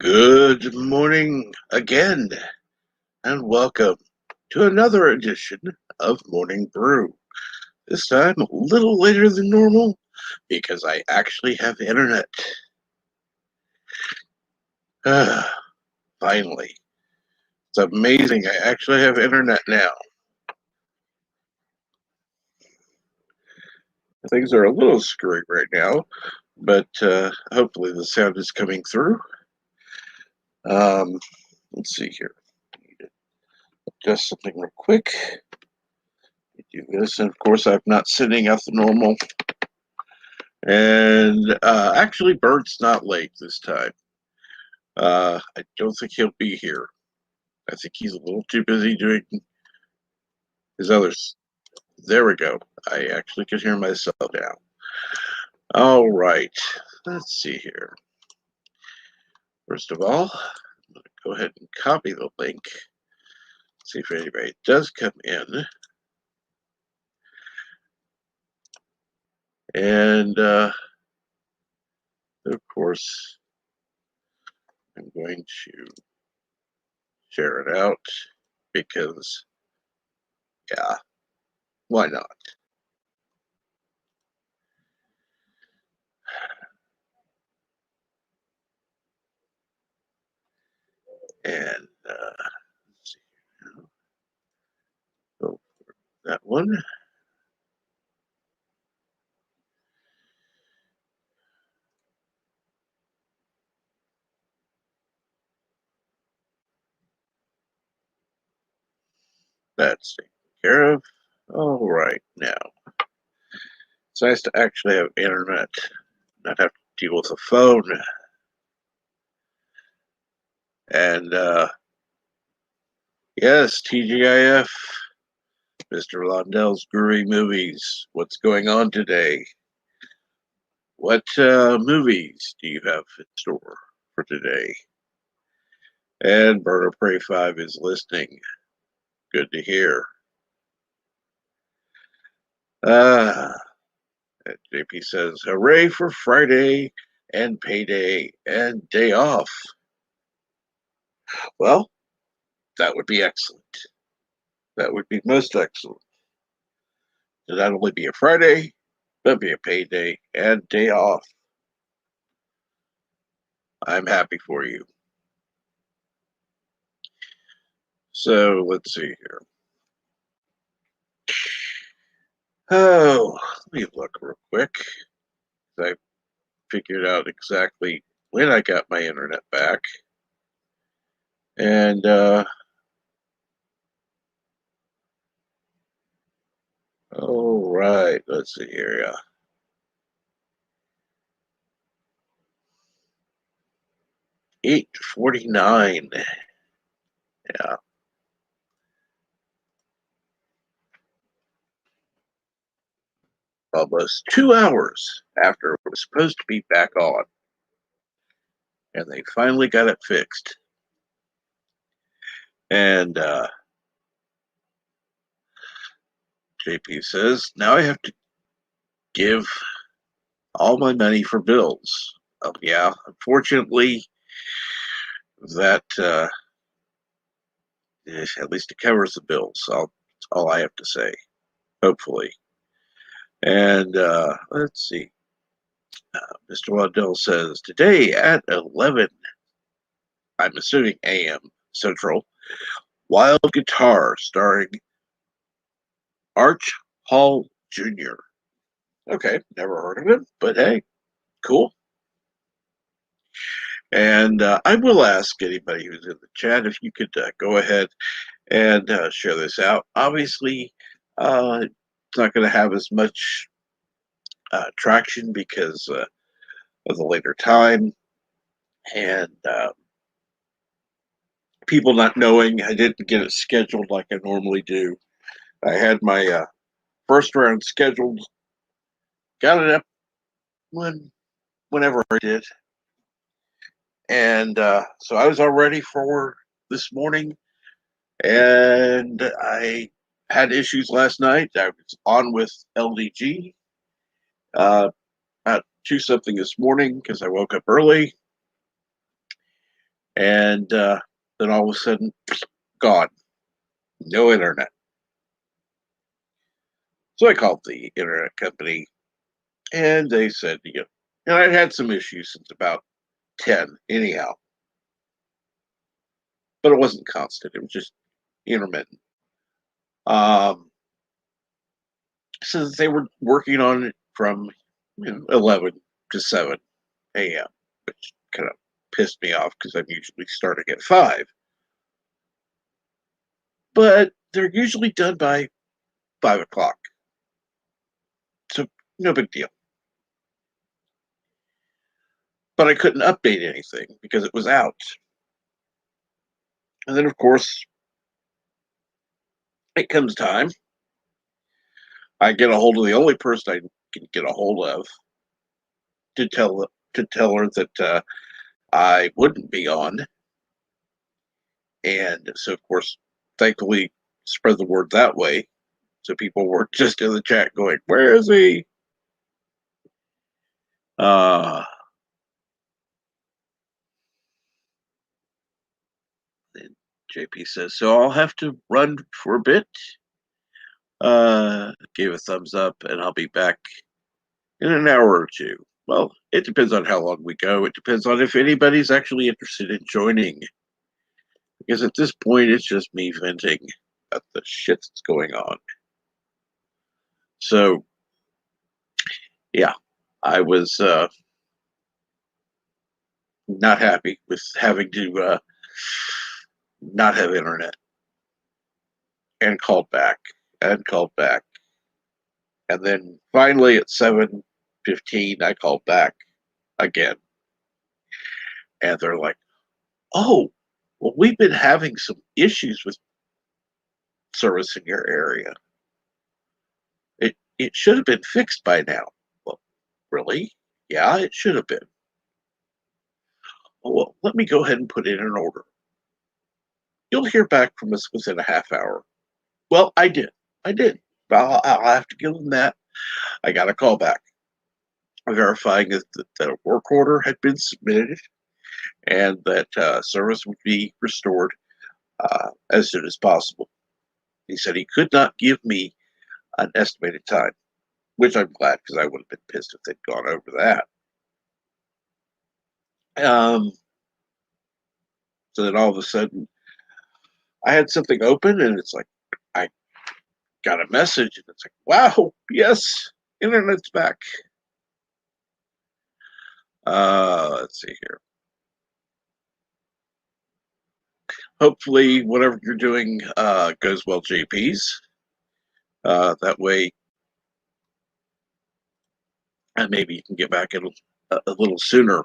Good morning again, and welcome to another edition of Morning Brew. This time a little later than normal because I actually have internet. Ah, finally. It's amazing. I actually have internet now. Things are a little screwy right now, but hopefully the sound is coming through. Um, let's see here. Just something real quick. Do this, and of course, I'm not sending out the normal. And actually, Bert's not late this time. I don't think he'll be here. I think he's a little too busy doing his others. There we go. I actually can hear myself now. All right. Let's see here. First of all, I'm going to go ahead and copy the link. See if anybody does come in. And of course, I'm going to share it out because, yeah, why not? And let's see here. Go for that one. That's taken care of. All right, now it's nice to actually have internet, not have to deal with a phone. And yes, TGIF, Mr. Londell's Groovy Movies. What's going on today? What movies do you have in store for today? And Bird of Prey 5 is listening. Good to hear. Uh, JP says, hooray for Friday and payday and day off. Well, that would be excellent. That would be most excellent. To not only be a Friday, but be a payday and day off. I'm happy for you. So let's see here. Oh, let me look real quick. I figured out exactly when I got my internet back. And all right, let's see here. Yeah. 8:49. Yeah. Almost 2 hours after it was supposed to be back on. And they finally got it fixed. And JP says, now I have to give all my money for bills. Yeah, unfortunately, that at least it covers the bills. That's all I have to say, hopefully. And let's see. Mr. Waddell says, today at 11, I'm assuming AM Central, Wild Guitar starring Arch Hall Jr. Okay, never heard of him, but hey, cool. And I will ask anybody who's in the chat if you could go ahead and share this out. Obviously, it's not going to have as much traction because of the later time and people not knowing. I didn't get it scheduled like I normally do. I had my first round scheduled, got it up whenever I did, and so I was all ready for this morning. And I had issues last night. I was on with LDG at 2 something this morning because I woke up early. And then all of a sudden, gone. No internet. So I called the internet company, and they said, and I'd had some issues since about 10, anyhow, but it wasn't constant. It was just intermittent. Um, so they were working on it from 11 to 7 a.m., which kind of pissed me off because I'm usually starting at 5. But they're usually done by 5 o'clock. So no big deal. But I couldn't update anything because it was out. And then, of course, it comes time. I get a hold of the only person I can get a hold of to tell her that I wouldn't be on. And so, of course, thankfully, spread the word that way. So people were just in the chat going, "Where is he?" Uh, and JP says, "So I'll have to run for a bit." Gave a thumbs up, and I'll be back in an hour or two. Well, it depends on how long we go. It depends on if anybody's actually interested in joining. Because at this point, it's just me venting at the shit that's going on. So, yeah, I was not happy with having to not have internet and called back and called back. And then finally at 7:15, I called back again. And they're like, "Oh, well, we've been having some issues with service in your area. It should have been fixed by now." Well, really? Yeah, it should have been. Well, let me go ahead and put in an order. You'll hear back from us within a half hour. Well, I did. I did. I'll have to give them that. I got a call back verifying that a work order had been submitted and that service would be restored as soon as possible. He said he could not give me an estimated time, which I'm glad because I would have been pissed if they'd gone over that. So then all of a sudden, I had something open and it's like, I got a message and it's like, wow, yes, internet's back. Let's see here. Hopefully, whatever you're doing goes well, JP's. That way, and maybe you can get back a little sooner.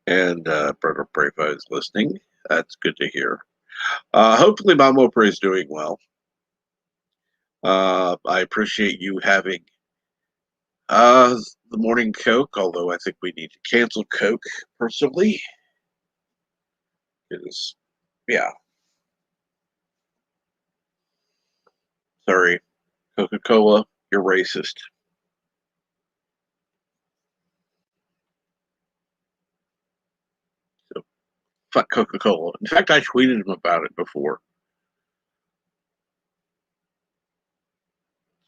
And Brother Prefa is listening. That's good to hear. Hopefully, Mamo Pre is doing well. I appreciate you having the morning Coke, although I think we need to cancel Coke personally. Because, yeah. Sorry, Coca-Cola, you're racist. So, fuck Coca-Cola. In fact, I tweeted him about it before.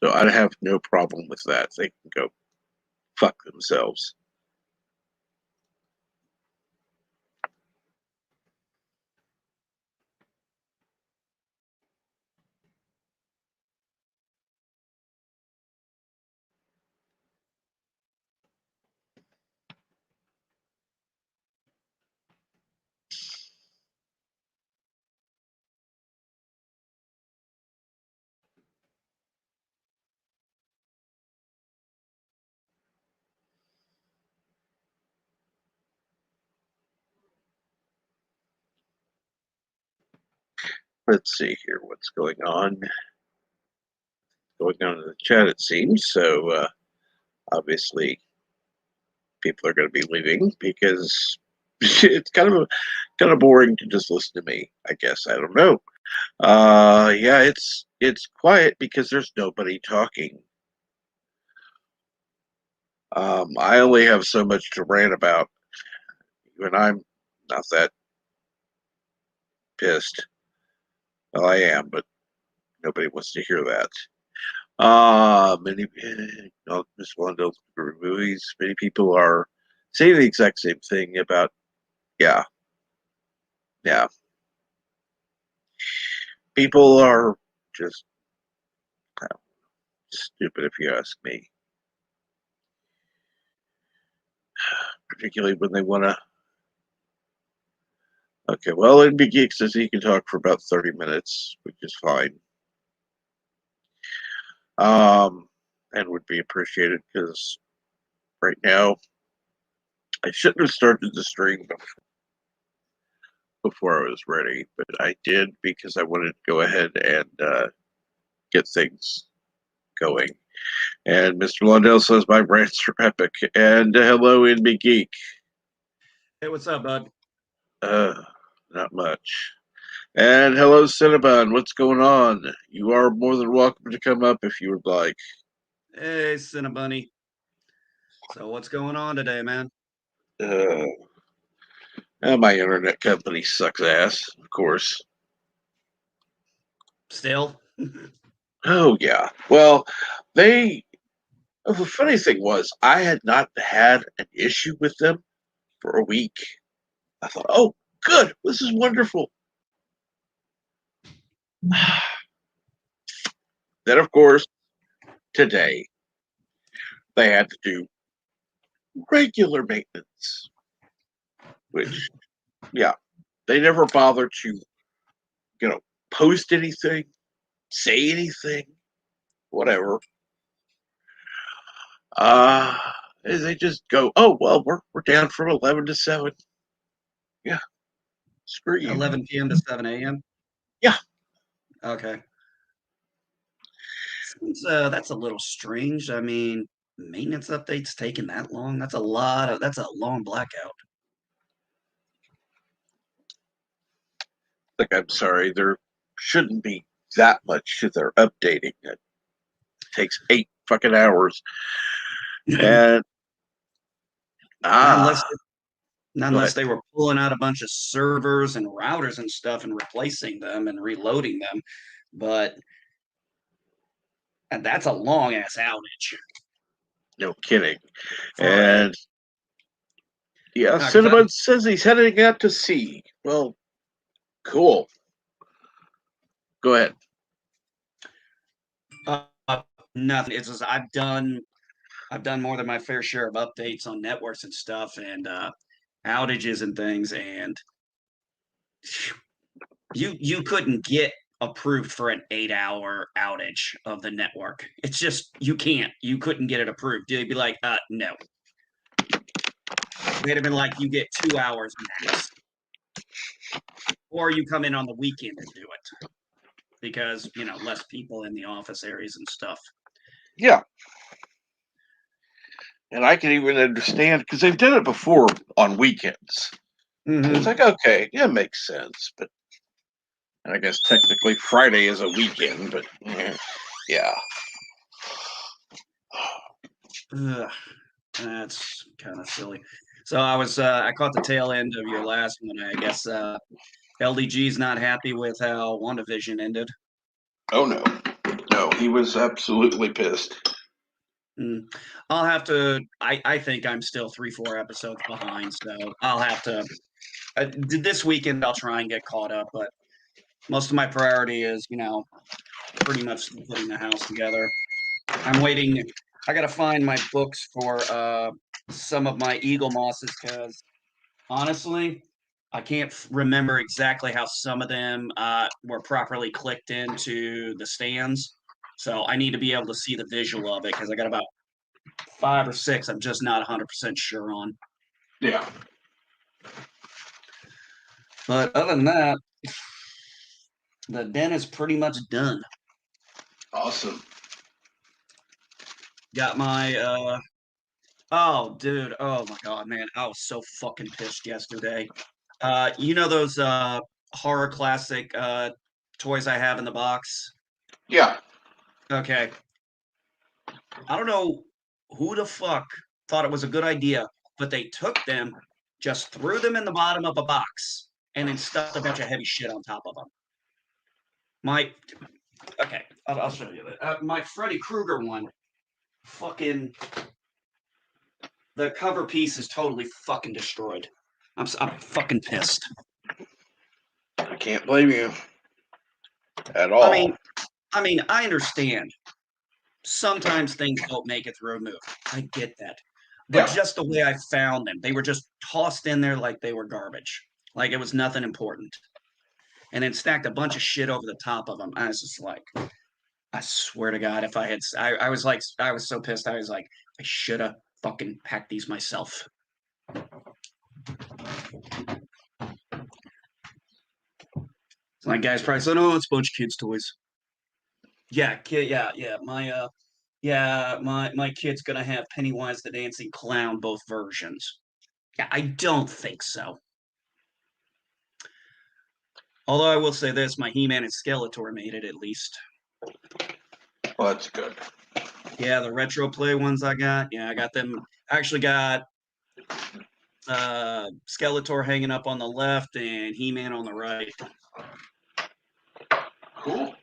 So I have no problem with that. They can go fuck themselves. Let's see here what's going on. Going on in the chat, it seems. So obviously, people are going to be leaving because it's kind of boring to just listen to me. I guess I don't know. Yeah, it's quiet because there's nobody talking. I only have so much to rant about, and I'm not that pissed. Well, I am, but nobody wants to hear that. Miss Wendell's movies. Many people are saying the exact same thing about, yeah, yeah. People are just stupid, if you ask me. Particularly when they want to. Okay, well, NB Geek says he can talk for about 30 minutes, which is fine. And would be appreciated because right now I shouldn't have started the stream before I was ready, but I did because I wanted to go ahead and get things going. And Mr. Lundell says my rants are epic. And hello, NB Geek. Hey, what's up, bud? Uh, not much. And hello, Cinnabon. What's going on? You are more than welcome to come up if you would like. Hey, Cinnabunny. So what's going on today, man? Uh, my internet company sucks ass, of course. Still? Oh, yeah. Well, they. The funny thing was, I had not had an issue with them for a week. I thought, oh, good. This is wonderful. Then, of course, today they had to do regular maintenance, which, yeah, they never bothered to, post anything, say anything, whatever. Uh, they just go, oh, well, we're down from 11 to 7. Yeah, screw you. 11 p.m. to 7 a.m.? Yeah. Okay. Seems, that's a little strange. I mean, maintenance updates taking that long? That's a long blackout. Like, I'm sorry, there shouldn't be that much to their updating. It takes 8 fucking hours. And, Not unless ah, not go unless ahead. they were pulling out a bunch of servers and routers and stuff and replacing them and reloading them. But and that's a long ass outage No kidding. for a And, yeah, because Cinnamon says he's heading out to sea. Well, cool. Go ahead. nothing. It's just I've done more than my fair share of updates on networks and stuff and outages and things, and you couldn't get approved for an 8 hour outage of the network. It's just you can't. You couldn't get it approved. They'd be like, no. They'd have been like, you get 2 hours max, or you come in on the weekend and do it because less people in the office areas and stuff. Yeah. And I can even understand because they've done it before on weekends. It's Mm-hmm. like, okay, yeah, it makes sense. But and I guess technically Friday is a weekend, but yeah. Ugh, that's kind of silly. So I caught the tail end of your last one. I guess LDG's not happy with how WandaVision ended. Oh no. No, he was absolutely pissed. Mm. I'll have to. I think I'm still 3, 4 episodes behind, so I'll have to. This weekend, I'll try and get caught up, but most of my priority is, pretty much still putting the house together. I'm waiting. I got to find my books for some of my Eagle Mosses because honestly, I can't remember exactly how some of them were properly clicked into the stands. So I need to be able to see the visual of it because I got about 5 or 6 I'm just not 100% sure on. Yeah. But other than that, the den is pretty much done. Awesome. Got my oh dude, oh my god, man, I was so fucking pissed yesterday. You know those horror classic toys I have in the box? Yeah. Okay. I don't know who the fuck thought it was a good idea, but they took them, just threw them in the bottom of a box, and then stuffed a bunch of heavy shit on top of them. Okay, I'll show you that. My Freddy Krueger one, fucking, the cover piece is totally fucking destroyed. I'm fucking pissed. I can't blame you at all. I mean, I understand. Sometimes things don't make it through a movie. I get that. But just the way I found them, they were just tossed in there like they were garbage, like it was nothing important. And then stacked a bunch of shit over the top of them. I was just like, I swear to God, if I had, I was like, I was so pissed. I was like, I should have fucking packed these myself. Like guys probably said, "Oh, it's a bunch of kids' toys." Yeah, my kid's gonna have Pennywise the Dancing Clown, both versions. Yeah, I don't think so. Although I will say this, my He-Man and Skeletor made it at least. Well, that's good. Yeah, the retro play ones I got. Yeah, I got them. I actually got Skeletor hanging up on the left and He-Man on the right. Cool.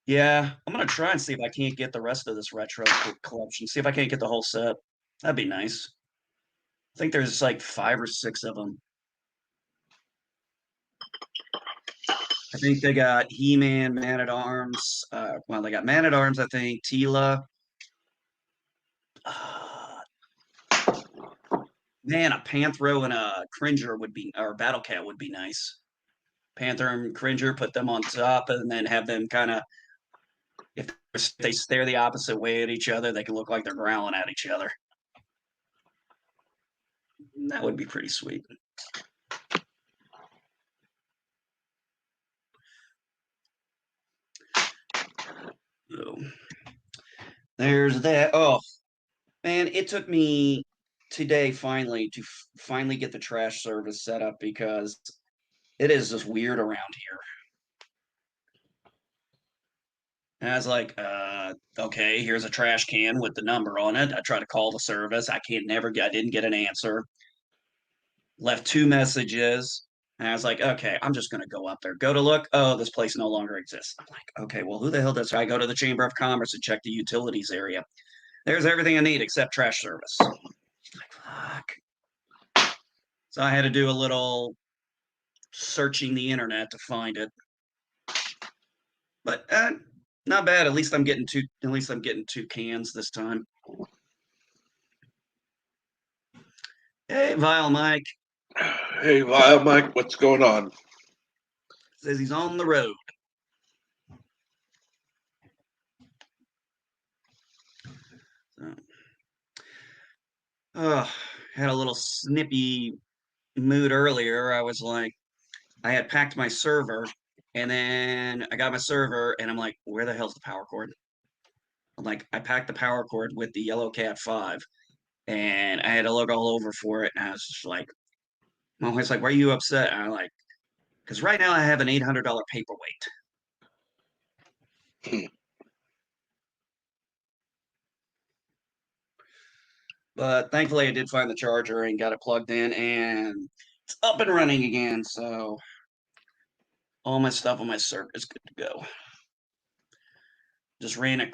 Yeah, I'm gonna try and see if I can't get the rest of this retro collection. See if I can't get the whole set. That'd be nice. I think there's like 5 or 6 of them. I think they got He-Man, Man-at-Arms. Well, they got Man-at-Arms, I think, Tila. Man, a Panthro and a Cringer would be, or Battle Cat would be nice. Panther and Cringer, put them on top, and then have them kind of, if they stare the opposite way at each other, they can look like they're growling at each other. That would be pretty sweet. So, there's that. Oh, man, it took me today finally to finally get the trash service set up because it is just weird around here. And I was like, okay, here's a trash can with the number on it. I try to call the service. I didn't get an answer. Left 2 messages. And I was like, okay, I'm just going to go up there. Go to look. Oh, this place no longer exists. I'm like, okay, well, who the hell does I go to the Chamber of Commerce and check the utilities area? There's everything I need except trash service. Like, fuck. So I had to do a little searching the internet to find it. But not bad. At least I'm getting 2. At least I'm getting 2 cans this time. Hey, Vile Mike. Hey, Vile Mike, what's going on? Says he's on the road. So, had a little snippy mood earlier. I was like, I had packed my server, and then I got my server, and I'm like, where the hell's the power cord? I'm like, I packed the power cord with the Yellow Cat 5, and I had to look all over for it, and I was just like, my wife's like, why are you upset? And I'm like, because right now I have an $800 paperweight. But thankfully, I did find the charger and got it plugged in, and it's up and running again. So all my stuff on my server is good to go. Just ran a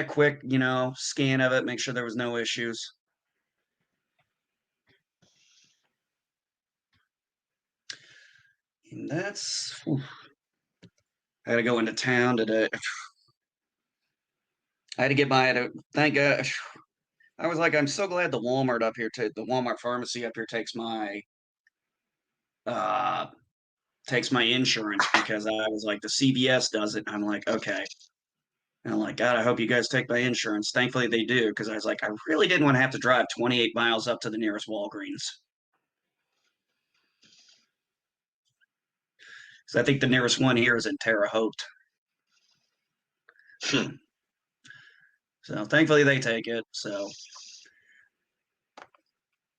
quick, scan of it, make sure there was no issues. And that's. I had to go into town today. I had to get by. Thank God. I was like, I'm so glad the Walmart pharmacy up here takes my insurance, because I was like, the CVS does it. And I'm like, okay. And I'm like, God, I hope you guys take my insurance. Thankfully they do, because I was like, I really didn't want to have to drive 28 miles up to the nearest Walgreens. Because I think the nearest one here is in Terre Haute. So thankfully they take it. So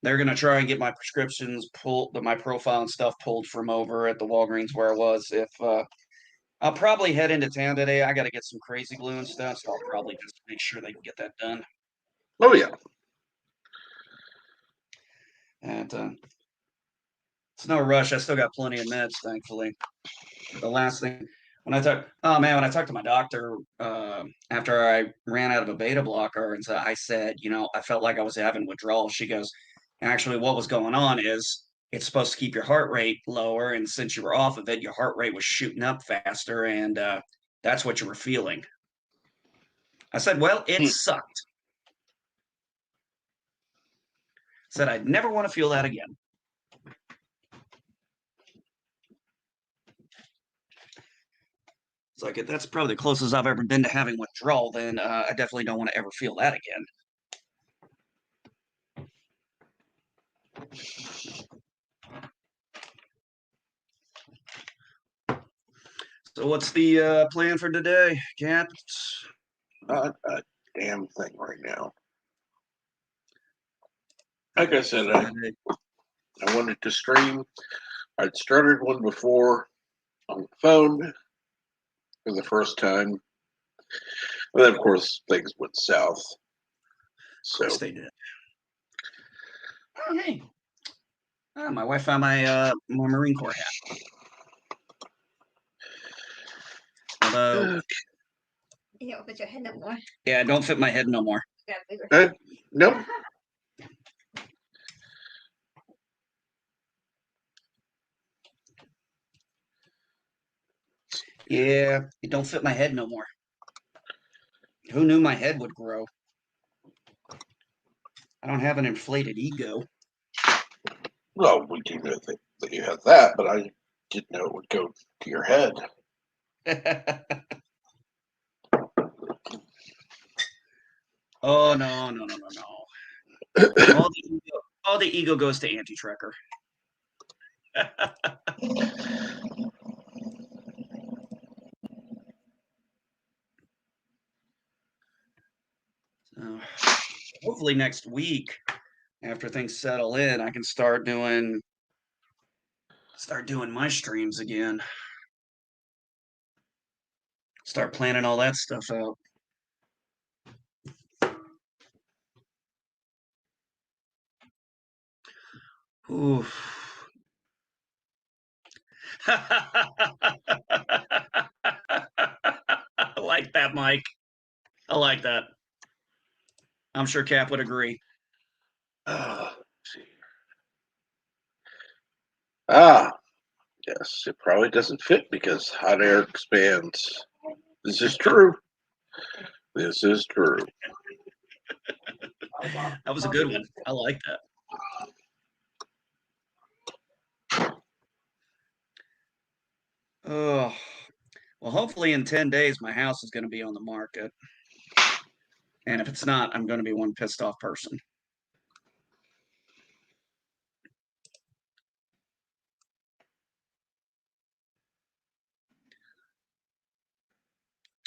they're gonna try and get my prescriptions pulled, my profile and stuff pulled from over at the Walgreens where I was, I'll probably head into town today. I got to get some crazy glue and stuff, so I'll probably just make sure they can get that done. Oh yeah. And it's no rush. I still got plenty of meds, thankfully. The last thing when I talked to my doctor after I ran out of a beta blocker, and so I said, I felt like I was having withdrawal. She goes, actually, what was going on is it's supposed to keep your heart rate lower, and since you were off of it, your heart rate was shooting up faster, and that's what you were feeling. I said, well, it sucked. Said I'd never want to feel that again. It's like if that's probably the closest I've ever been to having withdrawal, then I definitely don't want to ever feel that again. So what's the plan for today, Cat? Not a damn thing right now. Like I said, I wanted to stream. I'd started one before on the phone for the first time. And then, of course, things went south. So Of course they did. Oh, hey. My wife found my Marine Corps hat. Although, You don't fit your head no more. yeah, don't fit my head no more. You got a bigger nope. Yeah, it don't fit my head no more. Who knew my head would grow? I don't have an inflated ego. Well, we do know that you have that, but I didn't know it would go to your head. Oh no. All the ego goes to anti-trekker. So, hopefully next week, after things settle in, I can start doing my streams again. Start planning all that stuff out. Oof. I like that, Mike. I like that. I'm sure Cap would agree. Yes, it probably doesn't fit because hot air expands. This is true. This is true. That was a good one. I like that. Oh, well, hopefully in 10 days, my house is going to be on the market. And if it's not, I'm going to be one pissed off person.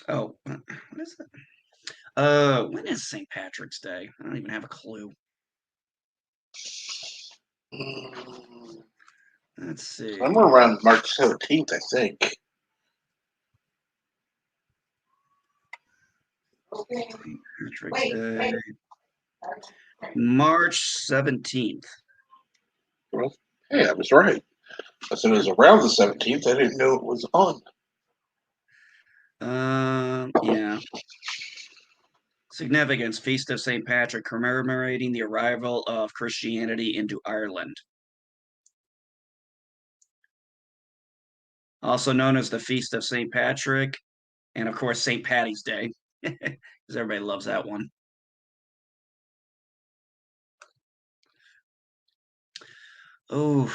Oh, what is it? When is St. Patrick's Day? I don't even have a clue. Let's see. Somewhere around March 17th, I think. St. Patrick's Day. March 17th. Well, hey, I was right. I said it was around the 17th. I didn't know it was on. Yeah. Significance: Feast of St. Patrick, commemorating the arrival of Christianity into Ireland. Also known as the Feast of St. Patrick, and of course St. Patty's Day, because everybody loves that one. Oh.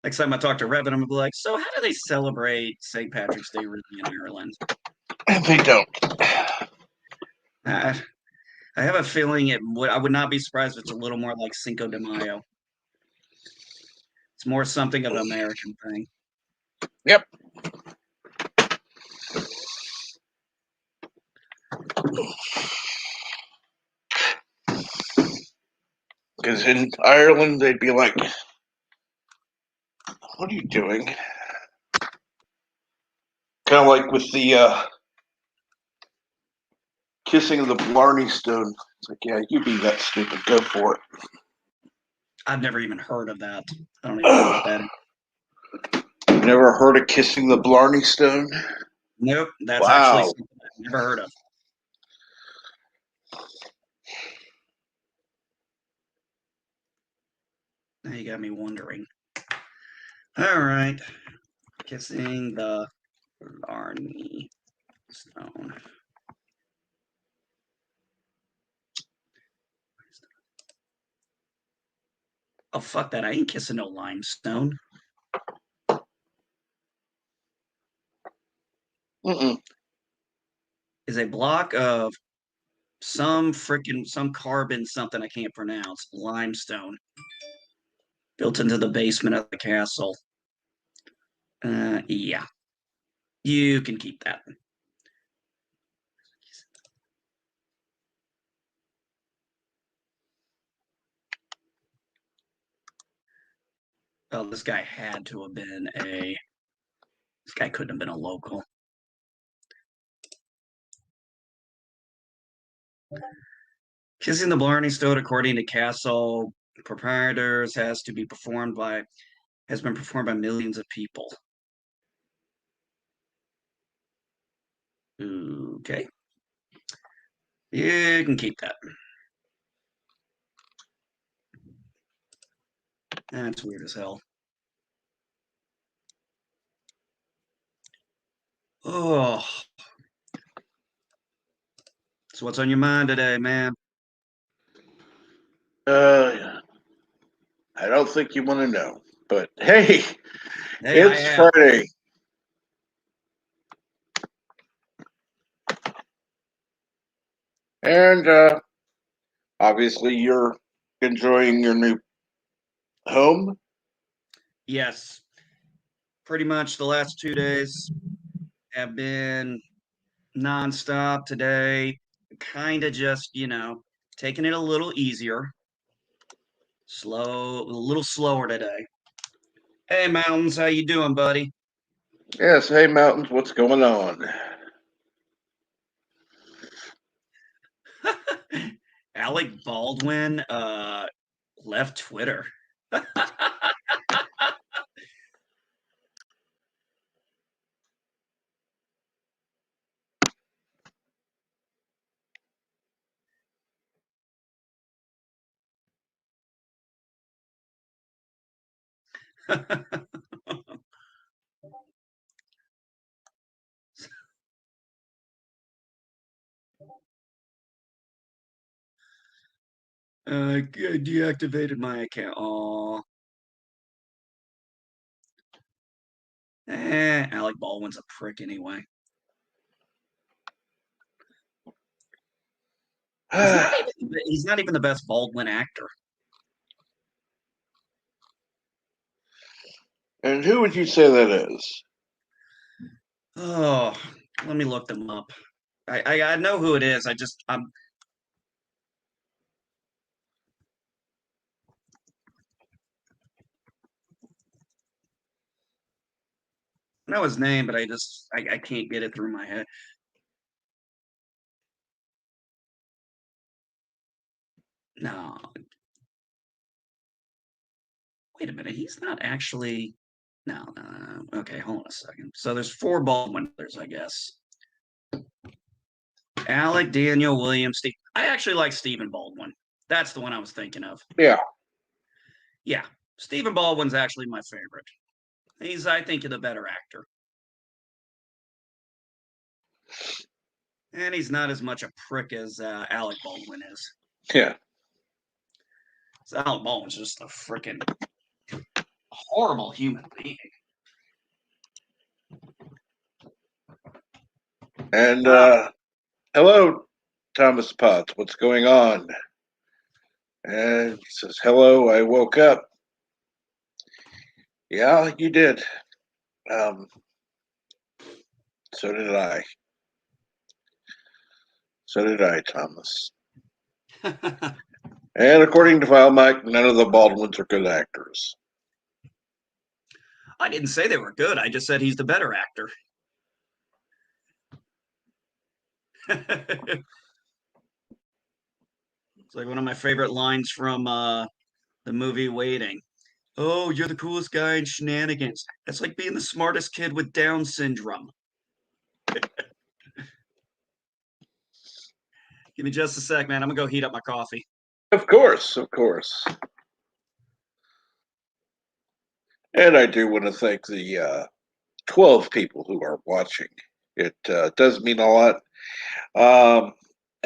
Next time I talk to Revin, I'm gonna be like, so how do they celebrate St. Patrick's Day really in Ireland? They don't. I have a feeling I would not be surprised if it's a little more like Cinco de Mayo. It's more something of an American thing. Yep. Because in Ireland, they'd be like, what are you doing? Kind of like with the kissing of the Blarney Stone. It's like, yeah, you be that stupid. Go for it. I've never even heard of that. I don't even know what that is. Never heard of kissing the Blarney Stone? Nope, that's actually Wow. something I've never heard of. Now you got me wondering. All right. Kissing the Blarney Stone. Oh, fuck that. I ain't kissing no limestone. Mm-mm. Is a block of some carbon something I can't pronounce. Limestone. Built into the basement of the castle. Yeah. You can keep that. Oh, this guy had to have been this guy couldn't have been a local. Kissing the Blarney Stone, according to castle proprietors, has been performed by millions of people. Okay. You can keep that. That's weird as hell. Oh. So what's on your mind today, man? I don't think you want to know. But hey, Hey, I it's have. Friday. And obviously you're enjoying your new home. Yes. Pretty much the last 2 days have been nonstop. Today, kind of just, taking it a little easier. A little slower today. Hey, Mountains, how you doing, buddy? Yes, hey Mountains, what's going on? Alec Baldwin left Twitter. I deactivated my account. Aw. Alec Baldwin's a prick anyway. He's not even the best Baldwin actor. And who would you say that is? Oh, let me look them up. I know who it is. I know his name, but I can't get it through my head. No. Wait a minute. He's not actually. No. Okay, hold on a second. So there's 4 Baldwin brothers, I guess. Alec, Daniel, William, Steve. I actually like Stephen Baldwin. That's the one I was thinking of. Yeah. Yeah. Stephen Baldwin's actually my favorite. I think, the better actor. And he's not as much a prick as Alec Baldwin is. Yeah. So Alec Baldwin's just a freaking horrible human being. And hello, Thomas Potts. What's going on? And he says, hello, I woke up. Yeah, you did. So did I. So did I, Thomas. And according to File Mike, none of the Baldwins are good actors. I didn't say they were good. I just said he's the better actor. It's like one of my favorite lines from the movie Waiting. Oh, you're the coolest guy in Shenanigans. That's like being the smartest kid with Down syndrome. Give me just a sec, man. I'm gonna go heat up my coffee. Of course, of course. And I do want to thank the 12 people who are watching. It does mean a lot. And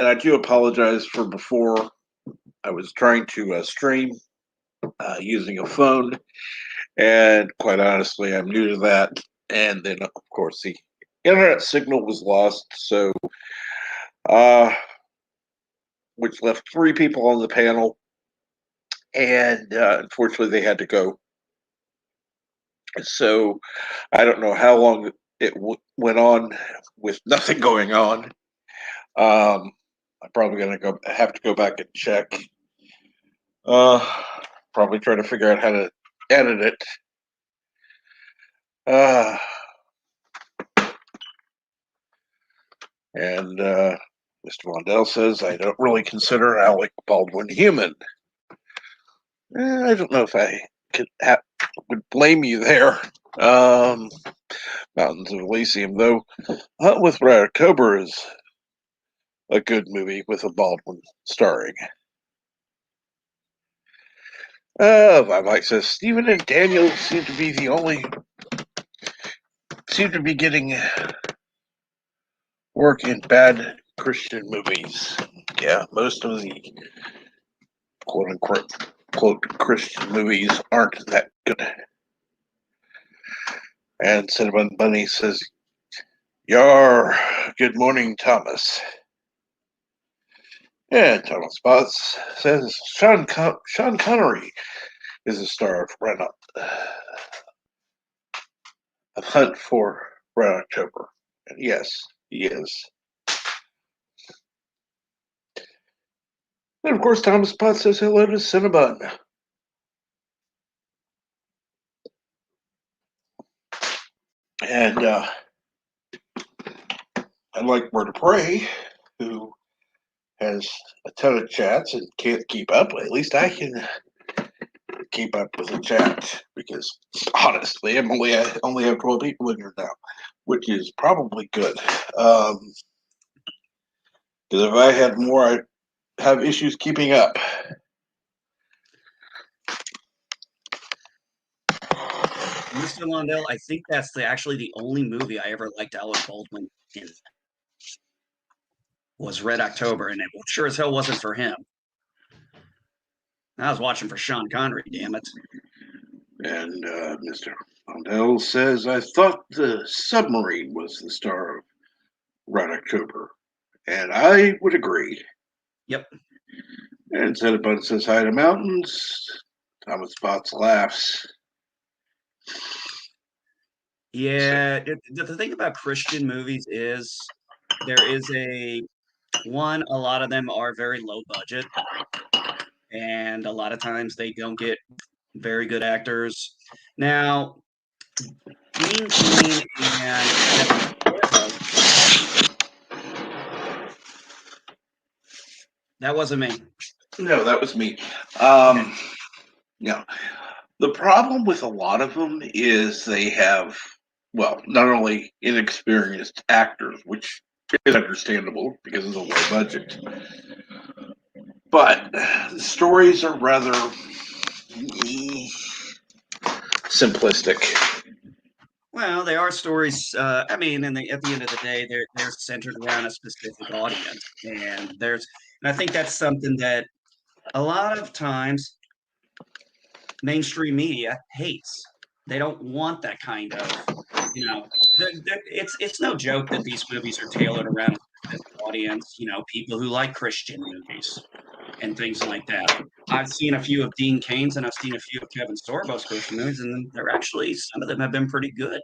I do apologize for before. I was trying to stream using a phone, and quite honestly, I'm new to that. And then, of course, the internet signal was lost, so which left 3 people on the panel, and unfortunately, they had to go. So I don't know how long it went on with nothing going on. I'm probably gonna have to go back and check. Probably try to figure out how to edit it. And Mr. Mondell says, I don't really consider Alec Baldwin human. I don't know if I would blame you there. Mountains of Elysium, though. Hunt with Red October is a good movie with a Baldwin starring. My Mike says, Stephen and Daniel seem to be getting work in bad Christian movies. Yeah, most of the quote unquote Christian movies aren't that good. And Cinnamon Bunny says, Yar, good morning, Thomas. And Thomas Spots says, Sean Connery is the star of Hunt for Red October. And yes, he is. And of course, Thomas Potts says hello to Cinnabon. And I like Word to Pray, who has a ton of chats and can't keep up. At least I can keep up with the chat because honestly, I only have 12 people in here now, which is probably good. Because if I had more, I'd have issues keeping up. Mr. Londell, I think that's actually the only movie I ever liked Alec Baldwin in. Was Red October, and it sure as hell wasn't for him. I was watching for Sean Connery, damn it. And Mr. Mondell says, I thought the submarine was the star of Red October. And I would agree. Yep. And Cinnabon says hi to Mountains. Thomas Spots laughs. Yeah, the thing about Christian movies is there is a lot of them are very low budget, and a lot of times they don't get very good actors. Now, Dean Cain and Kevin Sorbo, that wasn't me. No, that was me. Okay. Yeah. The problem with a lot of them is they have, well, not only inexperienced actors, which is understandable because of the low budget, but the stories are rather simplistic. Well, they are stories. I mean, at the end of the day, they're centered around a specific audience, and I think that's something that a lot of times mainstream media hates. They don't want that kind of, it's no joke that these movies are tailored around a specific audience. People who like Christian movies and things like that. I've seen a few of Dean Cain's and I've seen a few of Kevin Sorbo's Christian movies, and they're actually some of them have been pretty good.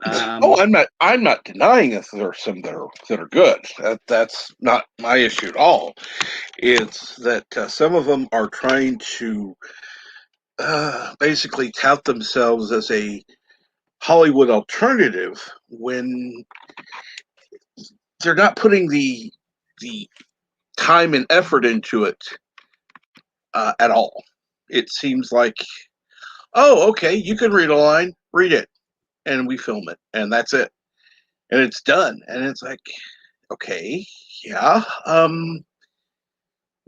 Oh, I'm not denying that there are some that are good. That's not my issue at all. It's that some of them are trying to basically tout themselves as a Hollywood alternative when they're not putting the time and effort into it at all. It seems like, oh, okay, you can read a line, read it, and we film it, and that's it, and it's done. And it's like, okay, yeah, you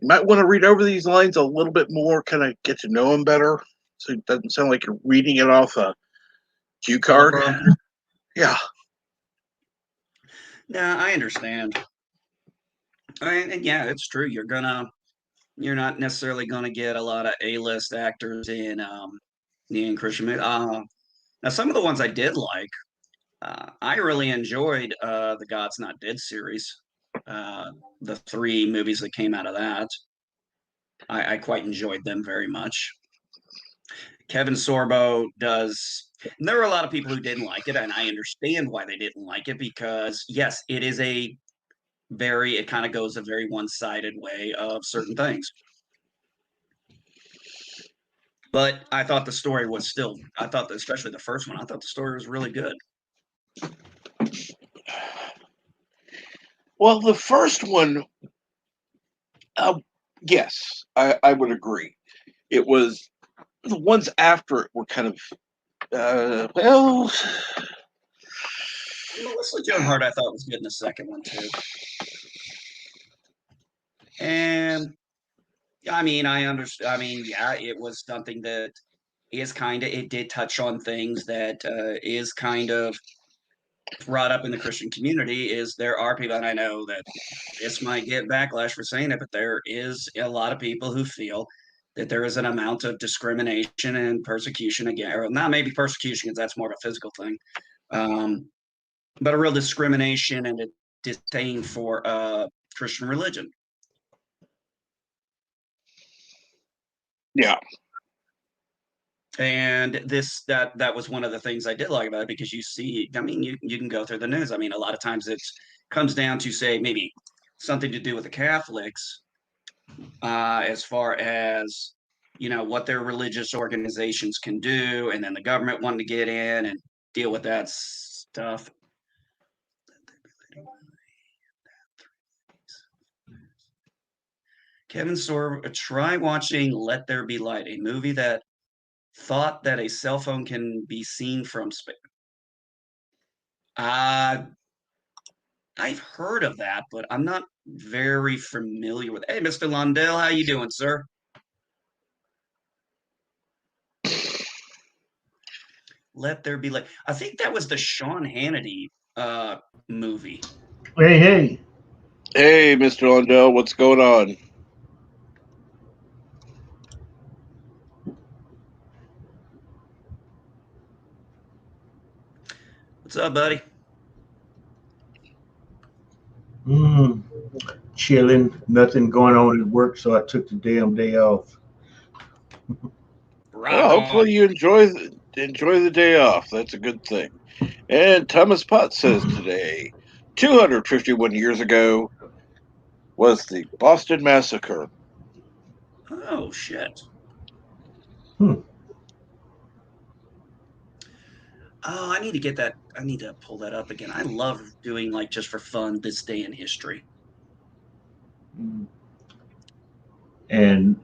might want to read over these lines a little bit more, kind of get to know them better, so it doesn't sound like you're reading it off a cue card. Yeah. Yeah, I understand. And yeah, it's true. You're not necessarily gonna get a lot of A-list actors in Christian movies. Now some of the ones I did like, I really enjoyed the God's Not Dead series. The three movies that came out of that, I quite enjoyed them very much. Kevin Sorbo does. There were a lot of people who didn't like it, and I understand why they didn't like it because yes, it is it kind of goes a very one-sided way of certain things. But I thought the story was still, I thought that especially the first one, I thought the story was really good. Well, the first one, yes, I would agree. It was the ones after it were kind of, well, Melissa Joan Hart, I thought was good in the second one too. And I mean, I understand. I mean, yeah, it was something that is kind of, it did touch on things that is kind of brought up in the Christian community. Is there are people, and I know that this might get backlash for saying it, but there is a lot of people who feel that there is an amount of discrimination and persecution again, or not maybe persecution because that's more of a physical thing, but a real discrimination and a disdain for Christian religion. yeah. And that was one of the things I did like about it because you see, I mean, you can go through the news. I mean, a lot of times it comes down to say maybe something to do with the Catholics, as far as what their religious organizations can do, and then the government wanting to get in and deal with that stuff. Kevin Sorbo, try watching Let There Be Light, a movie that thought that a cell phone can be seen from space. I've heard of that, but I'm not very familiar with. Hey, Mr. Lundell, how you doing, sir? Let There Be Light. I think that was the Sean Hannity movie. Hey. Hey, Mr. Lundell, what's going on? What's up, buddy? Chilling. Nothing going on at work, so I took the damn day off. Well, hopefully you enjoy the day off. That's a good thing. And Thomas Potts says today, 251 years ago, was the Boston Massacre. Oh shit. Oh, I need to get that. I need to pull that up again. I love doing like just for fun this day in history. And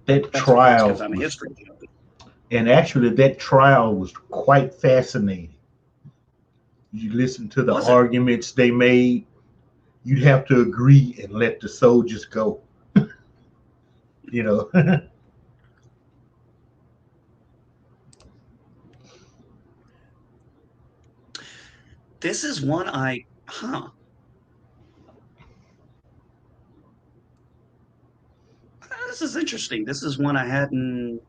that That's trial because I'm a history junkie. And actually that trial was quite fascinating. You listen to the Was it? arguments they made, you'd have to agree and let the soldiers go. you know. This is one this is interesting. This is one I hadn't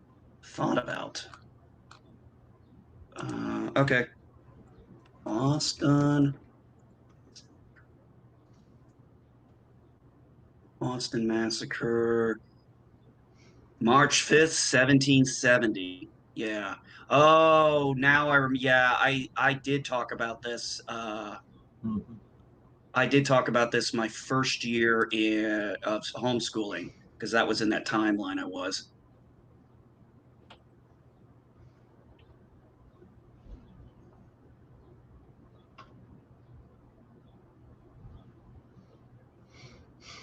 thought about. Okay. Boston Massacre. March 5th, 1770. Yeah. Oh, now yeah, I did talk about this. Mhm. I did talk about this my first year of homeschooling because that was in that timeline I was.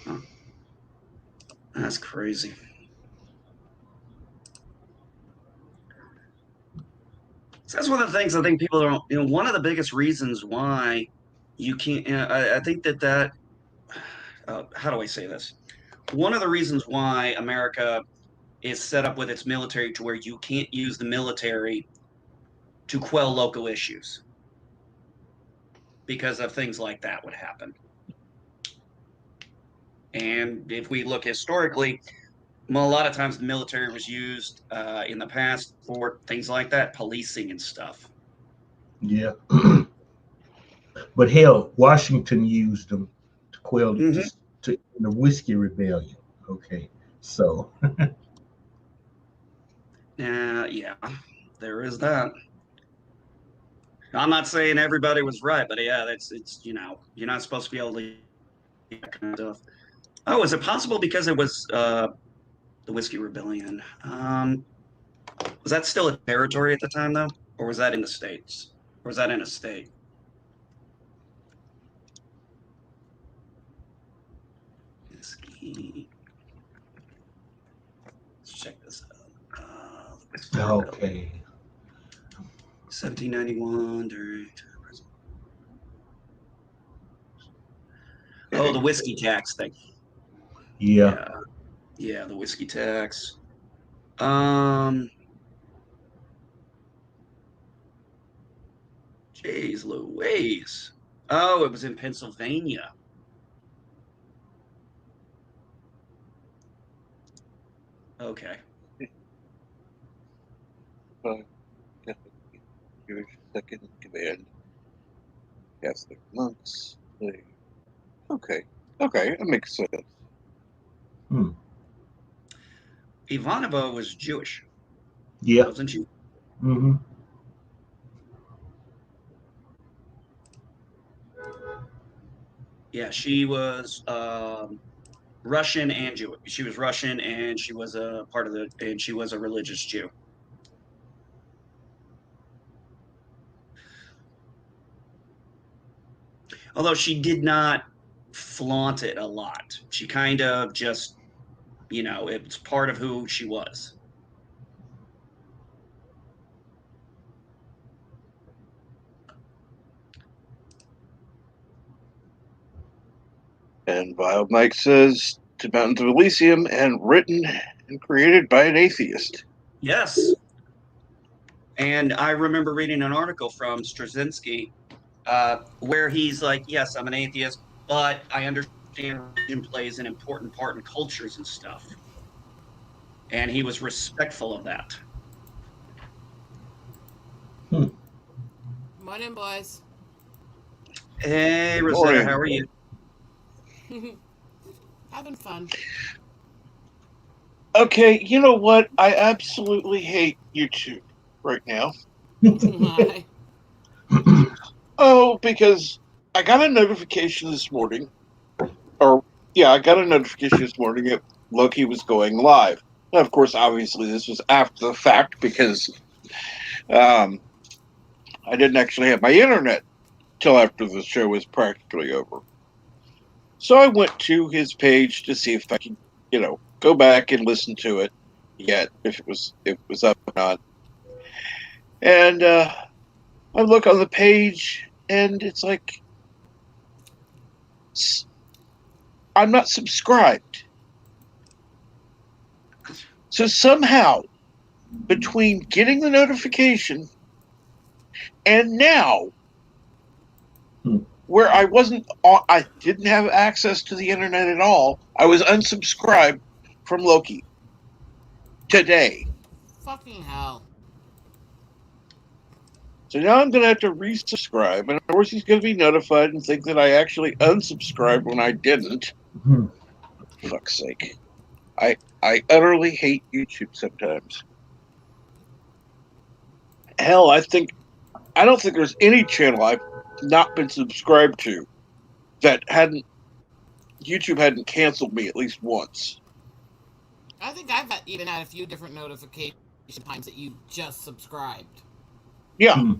Huh. That's crazy. So that's one of the things I think people don't. One of the biggest reasons why you can't. I think that how do I say this? One of the reasons why America is set up with its military to where you can't use the military to quell local issues because of things like that would happen. And if we look historically, well, a lot of times the military was used in the past for things like that, policing and stuff. Yeah. But hell, Washington used them to quell Mhm. the Whiskey Rebellion. Okay, so Yeah, there is that. I'm not saying everybody was right, but yeah, it's you're not supposed to be able to do that kind of stuff. Oh, is it possible because it was the Whiskey Rebellion? Was that still a territory at the time though, or was that in the states, or was that in a state? Whiskey. Let's check this out. The Whiskey Rebellion, okay. 1791 during. Oh, the whiskey tax thing. Yeah. Yeah, yeah, the whiskey tax. Um, Jeez Louise. Oh, it was in Pennsylvania. Okay. Jewish second in command. Catholic monks. Okay. Okay, that makes sense. Hmm. Ivanova was Jewish, Yeah. wasn't she? Hmm. Yeah, she was Russian and Jewish. She was Russian and she was a part of and she was a religious Jew. Although she did not flaunt it a lot. She kind of just, it's part of who she was. And Vile Mike says to Mountains of Elysium and written and created by an atheist. Yes. And I remember reading an article from Straczynski where he's like, yes, I'm an atheist, but I understand religion plays an important part in cultures and stuff. And he was respectful of that. Morning, boys. Hey, Rosetta, Morning. how are you? Having fun. Okay, you know what? I absolutely hate YouTube right now. Why? Oh, because I got a notification this morning, I got a notification this morning that Loki was going live. Now, of course, obviously, this was after the fact because I didn't actually have my internet till after the show was practically over. So I went to his page to see if I could, go back and listen to it yet, if it was up or not. And I look on the page, and it's like I'm not subscribed. So somehow, between getting the notification and now, where I didn't have access to the internet at all, I was unsubscribed from Loki today. Fucking hell. So now I'm going to have to resubscribe, and of course he's going to be notified and think that I actually unsubscribed when I didn't. Hmm. For fuck's sake. I utterly hate YouTube sometimes. hell, I don't think there's any channel I've not been subscribed to that YouTube hadn't canceled me at least once. I think I've even had a few different notification times that you just subscribed. Yeah.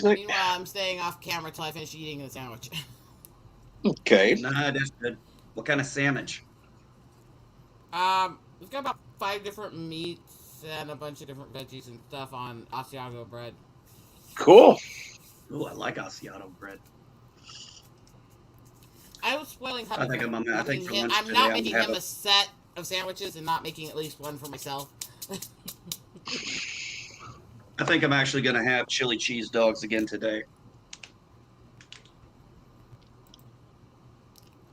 Like, Meanwhile, I'm staying off camera till I finish eating the sandwich. okay. No, that's good. What kind of sandwich? We've got about 5 different meats and a bunch of different veggies and stuff on Asiago bread. Cool. Ooh, I like Asiago bread. I was spoiling I think Hubby. I think for lunch I'm today not I'm making gonna him have a set of sandwiches and not making at least one for myself. I think I'm actually gonna have chili cheese dogs again today.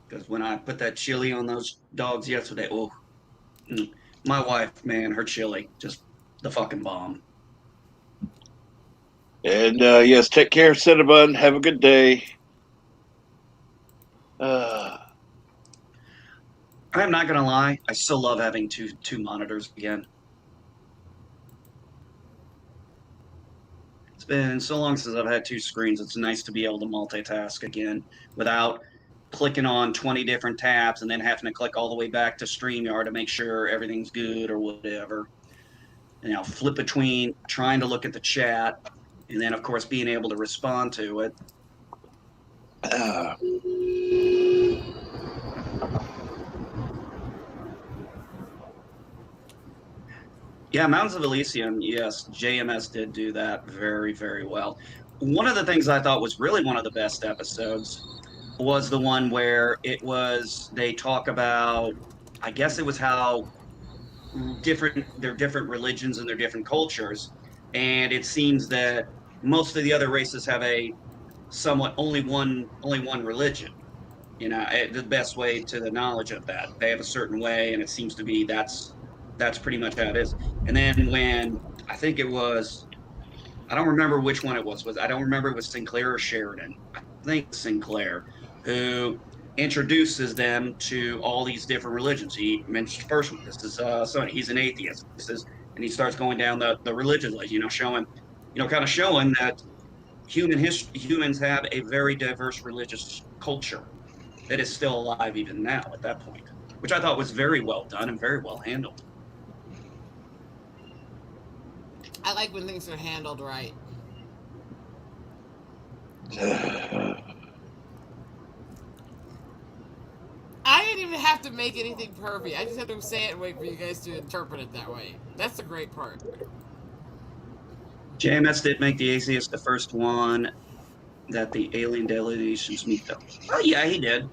Because when I put that chili on those dogs yesterday, my wife, man, her chili, just the fucking bomb. And yes, take care, Cinnabon. Have a good day. I'm not gonna lie, I still love having two monitors again. It's been so long since I've had 2 screens. It's nice to be able to multitask again without clicking on 20 different tabs and then having to click all the way back to StreamYard to make sure everything's good or whatever. And I'll flip between trying to look at the chat and then, of course, being able to respond to it. Yeah, Mountains of Elysium, yes, JMS did do that very, very well. One of the things I thought was really one of the best episodes was the one where they talk about, I guess it was how their different religions and their different cultures, and it seems that most of the other races have a somewhat only one religion. You know, the best way to the knowledge of that, they have a certain way, and it seems to be that's pretty much how it is. And then when I think it was, I don't remember which one it was. I don't remember it was Sinclair or Sheridan. I think Sinclair, who introduces them to all these different religions. He mentions the first one. This is Sonny. He's an atheist. And he starts going down the religion list. Showing that humans have a very diverse religious culture that is still alive even now at that point, which I thought was very well done and very well handled. I like when things are handled right. I didn't even have to make anything perfect. I just had to say it and wait for you guys to interpret it that way. That's the great part. JMS did make the atheist the first one that the alien delegations meet, though. Oh, yeah, he did.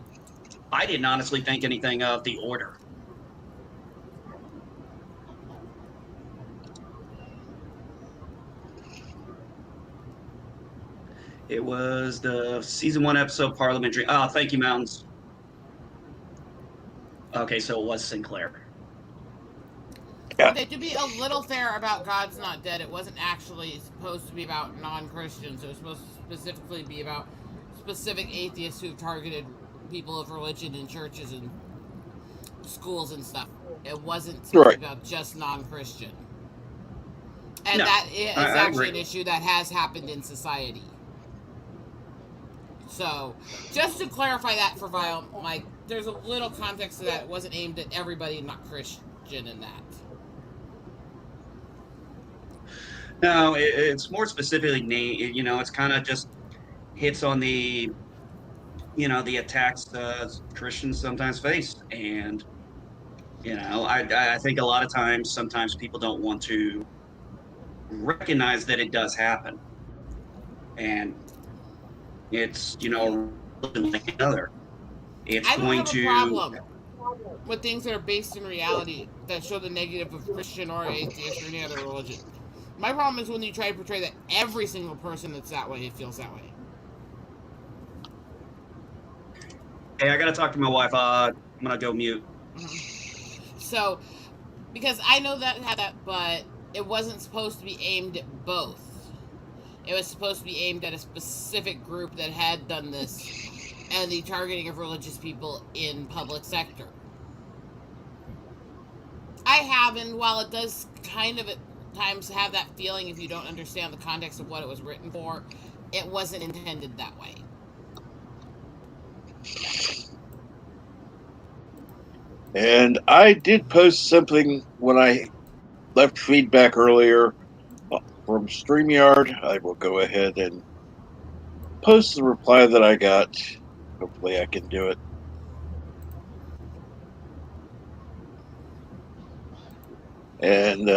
I didn't honestly think anything of the Order. It was the season 1 episode, Parliamentary. Oh, thank you, Mountains. Okay, so it was Sinclair. Yeah. Okay, to be a little fair about God's Not Dead, it wasn't actually supposed to be about non-Christians. It was supposed to specifically be about specific atheists who targeted people of religion in churches and schools and stuff. It wasn't supposed to be about just non-Christian. And No, that is I actually agree. an issue that has happened in society. So, just to clarify that for Vile, Mike, there's a little context to that. It wasn't aimed at everybody not Christian in that. No, it's more specifically, it's kind of just hits on the attacks Christians sometimes face. And, I think a lot of times, sometimes people don't want to recognize that it does happen. And it's, like another. It's I don't going have a to. problem with things that are based in reality that show the negative of Christian or atheist or any other religion. My problem is when you try to portray that every single person that's that way feels that way. Hey, I gotta talk to my wife. I'm gonna go mute. So, because I know that had that, but it wasn't supposed to be aimed at both. It was supposed to be aimed at a specific group that had done this and the targeting of religious people in public sector. I have, and while it does kind of at times have that feeling if you don't understand the context of what it was written for, it wasn't intended that way. And I did post something when I left feedback earlier from StreamYard. I will go ahead and post the reply that I got. Hopefully I can do it. And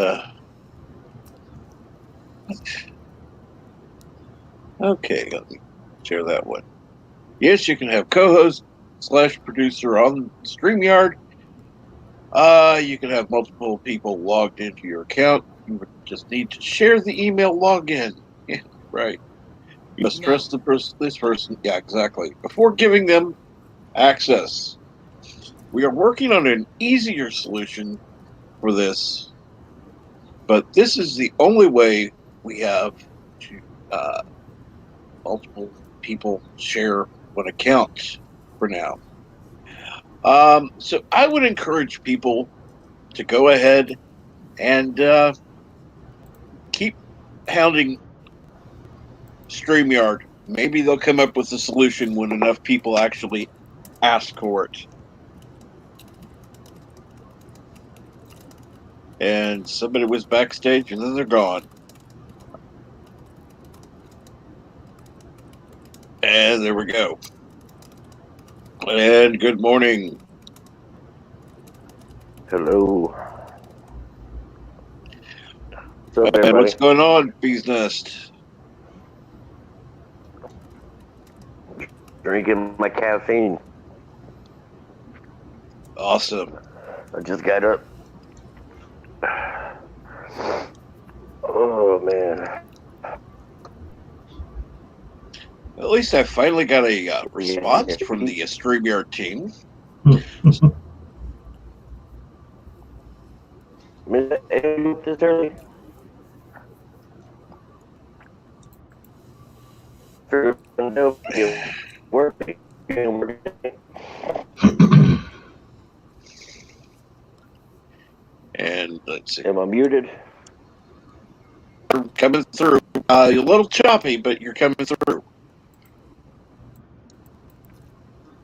okay, let me share that one. Yes, you can have co-host / producer on StreamYard. You can have multiple people logged into your account. You would just need to share the email login. Yeah, right. You must trust this person. Yeah, exactly. Before giving them access. We are working on an easier solution for this, but this is the only way we have to multiple people share one account for now. So I would encourage people to go ahead and keep hounding StreamYard. Maybe they'll come up with a solution when enough people actually ask for it. And somebody was backstage and then they're gone. And there we go. And good morning. Hello. What's up, And everybody? what's going on, Bee's Nest? Drinking my caffeine. Awesome. I just got up. Oh, man. At least I finally got a response from the StreamYard team. This early? Working. And let's see. Am I muted? You're coming through. You're a little choppy, but you're coming through.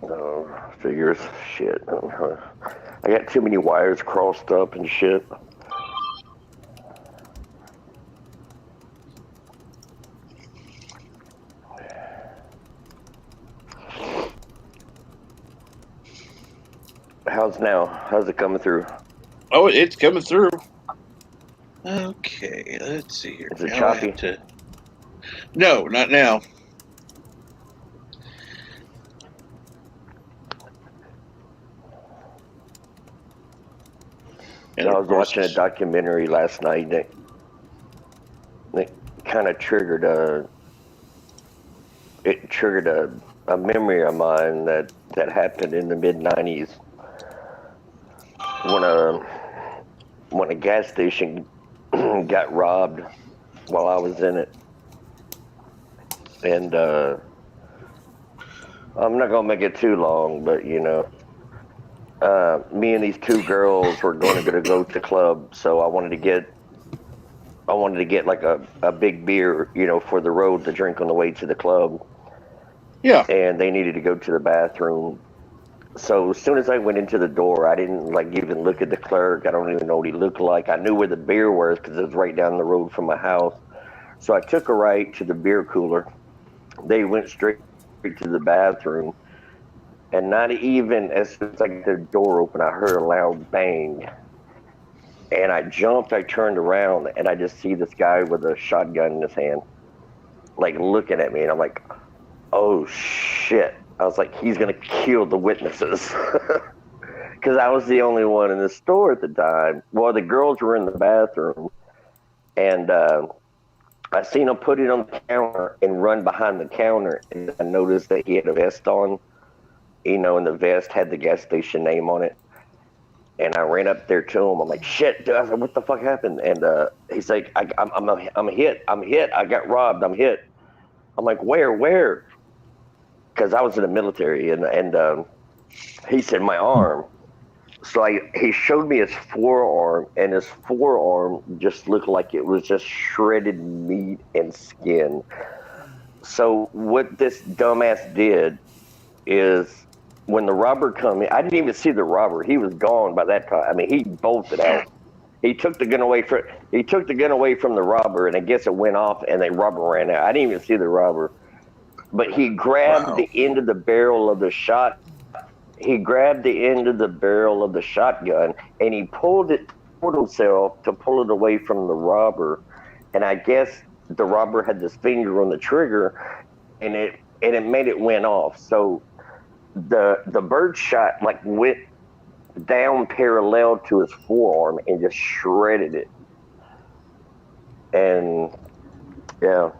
Oh, figures. Shit. I got too many wires crossed up and shit. How's now? How's it coming through? Oh, it's coming through. Okay, let's see here. Is it Now I choppy? have to... No, not now. And I of was course, watching a documentary last night that kind of triggered a memory of mine that happened in the mid-90s when a gas station got robbed while I was in it. And I'm not gonna make it too long, but me and these two girls were going to go to the club, so I wanted to get like a big beer, for the road to drink on the way to the club. yeah. And they needed to go to the bathroom. So as soon as I went into the door, I didn't even look at the clerk. I don't even know what he looked like. I knew where the beer was because it was right down the road from my house. So I took a right to the beer cooler. They went straight to the bathroom. And not even as soon as I got the door open, I heard a loud bang. And I jumped, I turned around, and I just see this guy with a shotgun in his hand, like looking at me. And I'm like, oh shit. I was like, he's going to kill the witnesses. Because I was the only one in the store at the time. Well, the girls were in the bathroom. And I seen him put it on the counter and run behind the counter. And I noticed that he had a vest on, and the vest had the gas station name on it. And I ran up there to him. I'm like, shit, dude. I said, what the fuck happened? And he's like, I'm hit. I got robbed. I'm hit. I'm like, where? Because I was in the military, and he said, my arm. So he showed me his forearm, and his forearm just looked like it was just shredded meat and skin. So what this dumbass did is when the robber come in, I didn't even see the robber. He was gone by that time. I mean, he bolted out. He took the gun away from the robber, and I guess it went off, and the robber ran out. I didn't even see the robber, but he grabbed the end of the barrel of the shot. He grabbed the end of the barrel of the shotgun, and he pulled himself to pull it away from the robber. And I guess the robber had his finger on the trigger, and it made it went off. So the bird shot like went down parallel to his forearm and just shredded it. And yeah.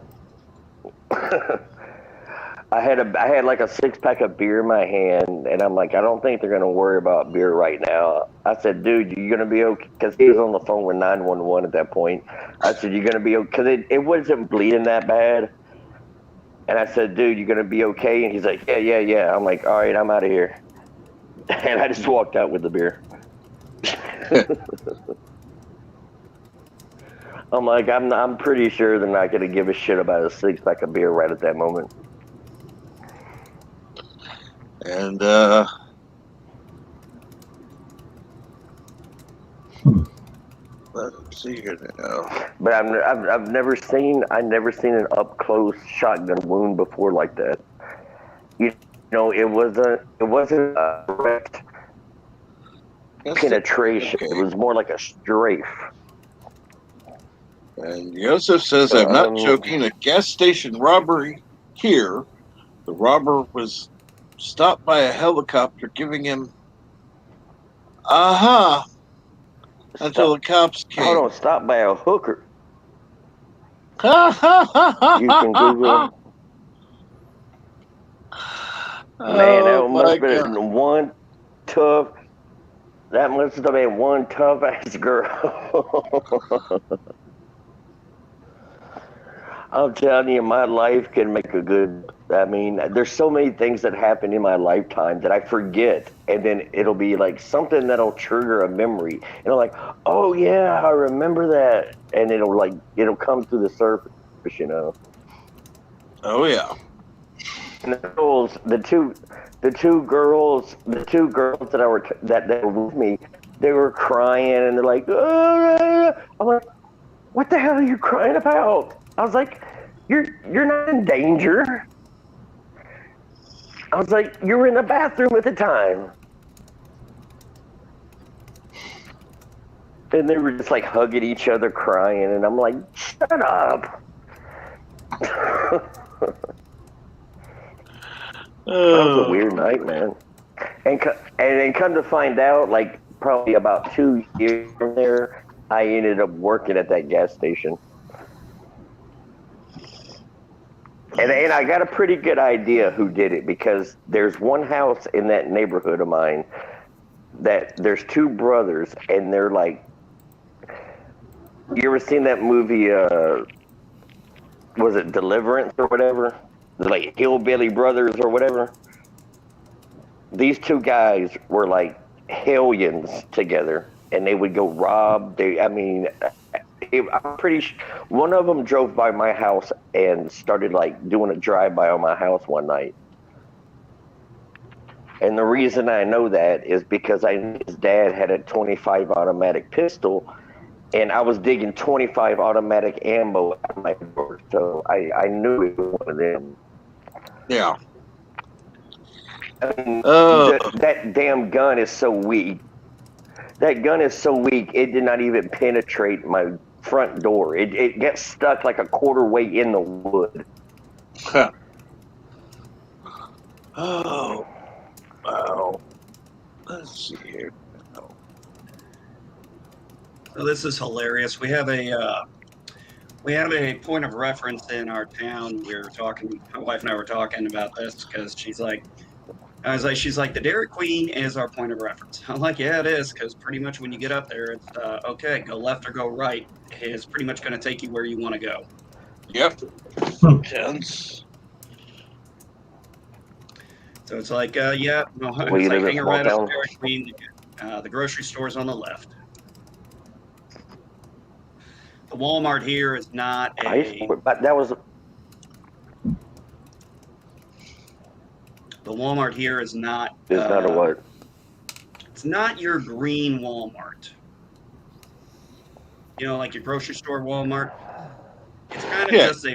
I had like a 6-pack of beer in my hand, and I'm like, I don't think they're gonna worry about beer right now. I said, dude, you gonna be okay? Because he was on the phone with 911 at that point. I said, you gonna be okay? Because it wasn't bleeding that bad. And I said, dude, you gonna be okay? And he's like, yeah. I'm like, all right, I'm out of here. And I just walked out with the beer. I'm like, I'm pretty sure they're not gonna give a shit about a 6-pack of beer right at that moment. And let's see here now. But I've never seen an up close shotgun wound before like that. You know, it wasn't a direct penetration. Okay. It was more like a strafe. And Joseph says, I'm not joking. A gas station robbery here. The robber was stopped by a helicopter giving him until the cops came. Hold on, stopped by a hooker. You You can Google. Man, that must have been one tough. That must have been one tough ass girl. I'm telling you, my life can make a good. I mean, there's so many things that happen in my lifetime that I forget, and then it'll be like something that'll trigger a memory, and I'm like, oh yeah, I remember that, and it'll come through the surface, you know. Oh yeah. And the two girls that were with me, they were crying, and they're like, I'm like, what the hell are you crying about? I was like, you're not in danger. I was like, you were in the bathroom at the time. And they were just like hugging each other, crying, and I'm like, shut up. That was a weird night, man. And then come to find out, like probably about 2 years from there, I ended up working at that gas station. And I got a pretty good idea who did it, because there's one house in that neighborhood of mine that there's two brothers, and they're like, you ever seen that movie, was it Deliverance or whatever? Like Hillbilly Brothers or whatever? These two guys were like hellions together, and they would go rob. I'm pretty sure one of them drove by my house and started like doing a drive-by on my house one night. And the reason I know that is because his dad had a .25 automatic pistol, and I was digging .25 automatic ammo out of my door, so I knew it was one of them. Yeah. That damn gun is so weak. That gun is so weak, it did not even penetrate my front door. It gets stuck like a quarter weight in the wood. Huh. Oh, wow. Let's see here. So this is hilarious. We have a point of reference in our town. We were talking. My wife and I were talking about this because she's like, the Dairy Queen is our point of reference. I'm like, yeah, it is, because pretty much when you get up there, it's okay, go left or go right. It's pretty much going to take you where you want to go. Yep. Tense. So it's like, yeah, no, Well, it's like you live in hang a a small right at town? Dairy Queen. The grocery store's on the left. The Walmart here is not But that was the Walmart here is not not a what? It's not your green Walmart. You know, like your grocery store Walmart. It's kind of just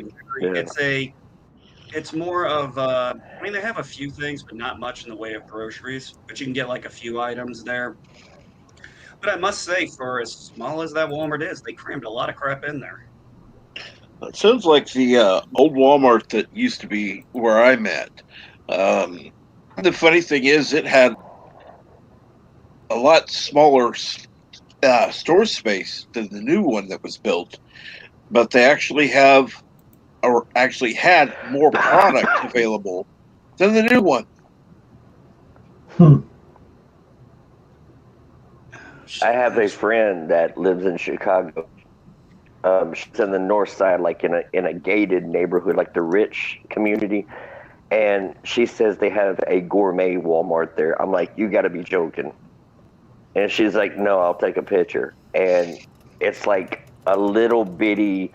it's more of I mean, they have a few things, but not much in the way of groceries. But you can get like a few items there. But I must say, for as small as that Walmart is, they crammed a lot of crap in there. It sounds like the old Walmart that used to be where I'm at. The funny thing is, it had a lot smaller store space than the new one that was built, but they actually had more product available than the new one. I have a friend that lives in Chicago. She's in the north side, like in a gated neighborhood, like the rich community. And she says they have a gourmet Walmart there. I'm like, you got to be joking. And she's like, no, I'll take a picture. And it's like a little bitty,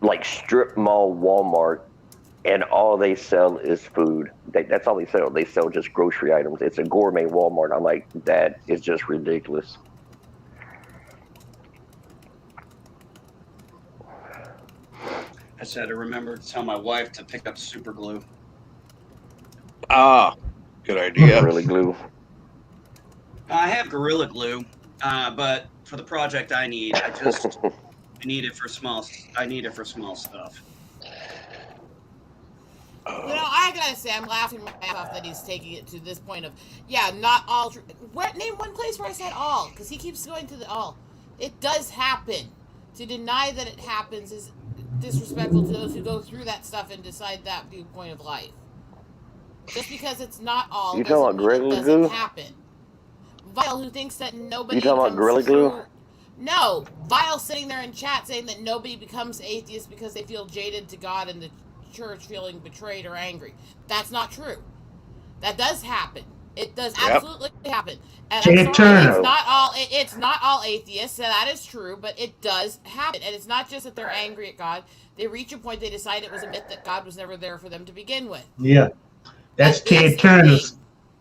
like strip mall Walmart, and all they sell is food. That's all they sell. They sell just grocery items. It's a gourmet Walmart. I'm like, that is just ridiculous. I just had to remember to tell my wife to pick up super glue. Ah, good idea. Really glue. I have Gorilla Glue, but for the project I need, I need it for small. I need it for small stuff. You know, I gotta say, I'm laughing my ass off that he's taking it to this point of, yeah, not all. Name one place where I said all, because he keeps going to the all. It does happen. To deny that it happens is disrespectful to those who go through that stuff and decide that viewpoint of life. Just because it's not all You talking about Gorilla Glue? Happen. Vile, who thinks that nobody. You talking about Gorilla Glue? No, Vile sitting there in chat saying that nobody becomes atheist because they feel jaded to God and the church feeling betrayed or angry. That's not true. That does happen. It does absolutely happen. And I'm sorry, it's not all atheists, so that is true, but it does happen. And it's not just that they're angry at God. They reach a point they decide it was a myth that God was never there for them to begin with. Yeah. That's Ted Turner's.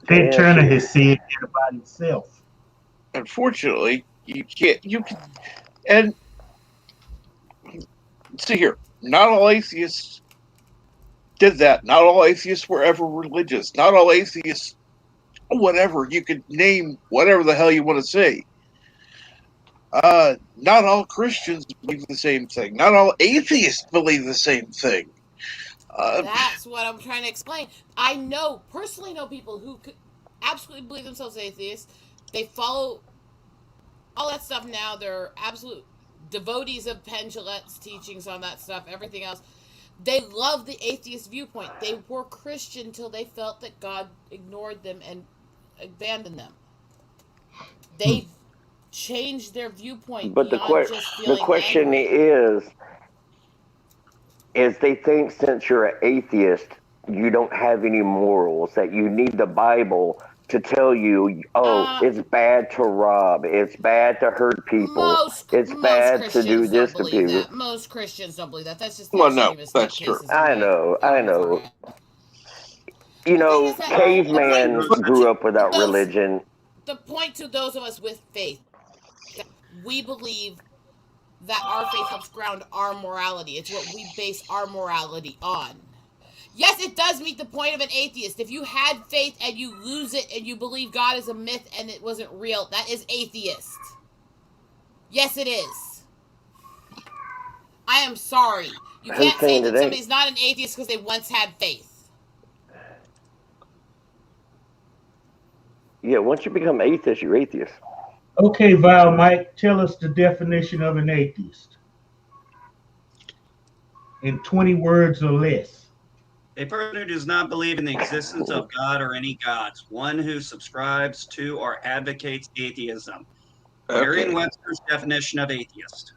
Ted Turner has said that about himself. Unfortunately, you can, and see here, not all atheists did that. Not all atheists were ever religious. Not all atheists, whatever, you could name whatever the hell you want to say. Not all Christians believe the same thing. Not all atheists believe the same thing. That's what I'm trying to explain. I personally know people who could absolutely believe themselves atheists. They follow all that stuff now. They're absolute devotees of Penn Jillette's teachings on that stuff, everything else. They love the atheist viewpoint. They were Christian till they felt that God ignored them and abandoned them. They changed their viewpoint. But the question is they think since you're an atheist, you don't have any morals, that you need the Bible to tell you, it's bad to rob, it's bad to hurt people, it's bad to do this to people. Most Christians don't believe that. That's just that's true. I know. You know, caveman grew up without religion. The point to those of us with faith, we believe that our faith helps ground our morality. It's what we base our morality on. Yes, it does meet the point of an atheist. If you had faith and you lose it and you believe God is a myth and it wasn't real, that is atheist. Yes, it is. I am sorry. You can't say that somebody's not an atheist because they once had faith. Yeah, once you become atheist, you're atheist. Okay, Val, Mike, tell us the definition of an atheist in 20 words or less. A person who does not believe in the existence of God or any gods. One who subscribes to or advocates atheism. Okay. Merriam-Webster's definition of atheist.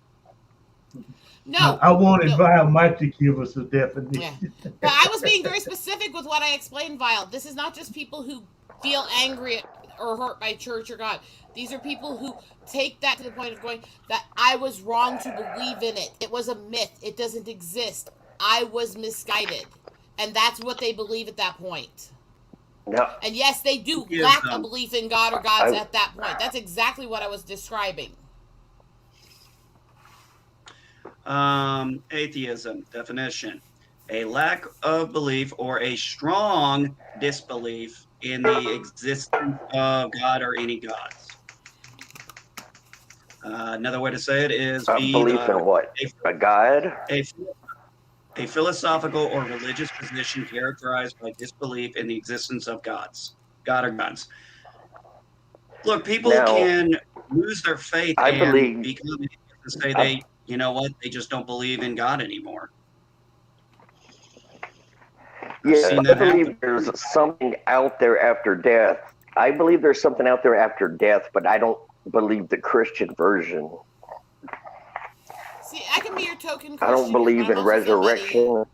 No. I wanted Val Mike to give us a definition. But I was being very specific with what I explained, Vile. This is not just people who feel angry or hurt by church or God. These are people who take that to the point of going, that I was wrong to believe in it. It was a myth. It doesn't exist. I was misguided. And that's what they believe at that point. No, And yes, they do Yes, lack a belief in God or gods I- at that point. That's exactly what I was describing. Atheism definition: a lack of belief or a strong disbelief in the existence of God or any gods. Another way to say it is belief in what? A God? a philosophical or religious position characterized by disbelief in the existence of gods, God or gods. Look, people Now, can lose their faith I and believe- become and say they, you know what, they just don't believe in God anymore. Yeah, seen I that believe happen. there's something out there after death. I believe there's something out there after death, but I don't believe the Christian version. See, I can be your token Christian. I don't believe but I'm in also somebody- resurrection.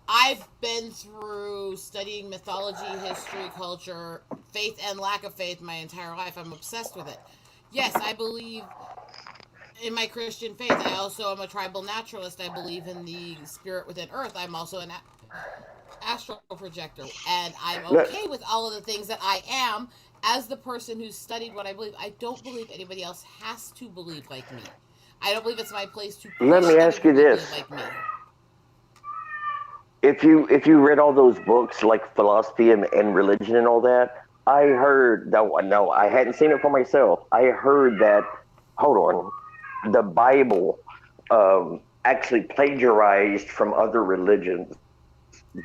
I've been through studying mythology, history, culture, faith, and lack of faith my entire life. I'm obsessed with it. Yes, I believe in my Christian faith. I also am a tribal naturalist. I believe in the spirit within Earth. I'm also an astral projector. And I'm okay with all of the things that I am as the person who's studied what I believe. I don't believe anybody else has to believe like me. I don't believe it's my place to Let me push ask other you people to this. believe like me. If you read all those books like philosophy and religion and all that, I heard no, I hadn't seen it for myself. I heard that hold on, the Bible actually plagiarized from other religions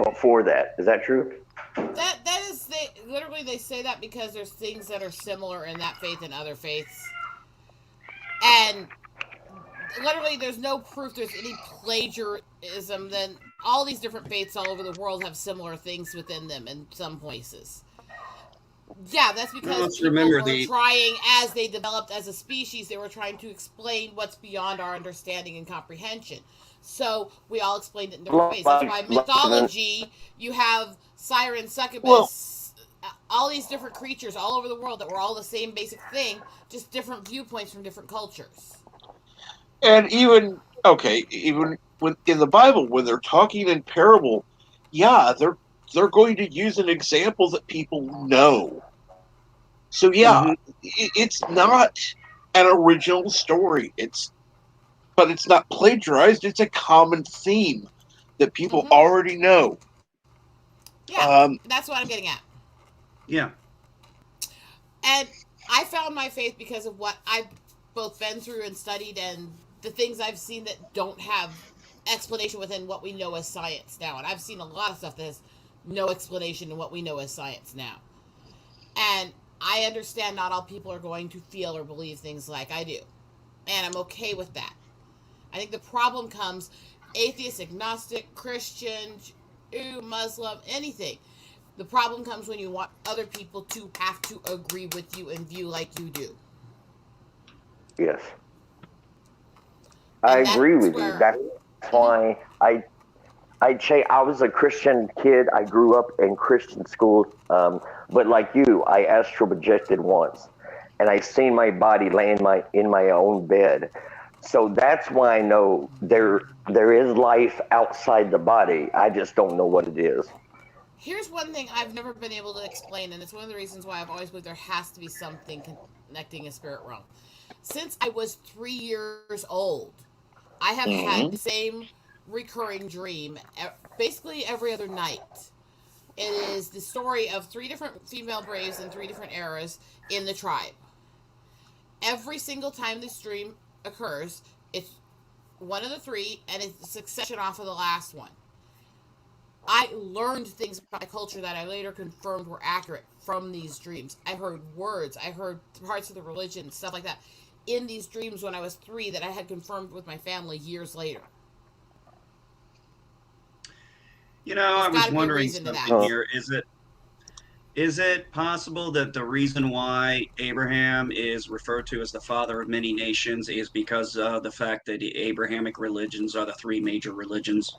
before that. Is that true? That is, they say that because there's things that are similar in that faith and other faiths, and literally there's no proof there's any plagiarism. Then all these different faiths all over the world have similar things within them in some places. Yeah, that's because Let's people remember were trying, as they developed as a species, they were trying to explain what's beyond our understanding and comprehension. So we all explained it in different ways. That's why mythology, you have Siren, Succubus, all these different creatures all over the world that were all the same basic thing, just different viewpoints from different cultures. And even when in the Bible, when they're talking in parable, yeah, they're going to use an example that people know. So yeah, it's not an original story. But it's not plagiarized. It's a common theme that people already know. Yeah, that's what I'm getting at. Yeah. And I found my faith because of what I've both been through and studied, and the things I've seen that don't have explanation within what we know as science now. And I've seen a lot of stuff that has no explanation in what we know as science now. And I understand not all people are going to feel or believe things like I do. And I'm okay with that. I think the problem comes atheist, agnostic, Christian, Jew, Muslim, anything. The problem comes when you want other people to have to agree with you and view like you do. Yes. I agree with you. That's why I was a Christian kid. I grew up in Christian schools. But like you, I astral projected once, and I seen my body laying in my own bed. So that's why I know there is life outside the body. I just don't know what it is. Here's one thing I've never been able to explain, and it's one of the reasons why I've always believed there has to be something connecting a spirit realm. Since I was 3 years old, I have had the same recurring dream basically every other night. It is the story of 3 different female braves in 3 different eras in the tribe. Every single time this dream occurs, it's one of the 3, and it's a succession off of the last one. I learned things about my culture that I later confirmed were accurate from these dreams. I heard words, I heard parts of the religion, stuff like that, in these dreams when I was 3 that I had confirmed with my family years later. You know, I was wondering reason to something that. here. Is it possible that the reason why Abraham is referred to as the father of many nations is because of the fact that the Abrahamic religions are the 3 major religions?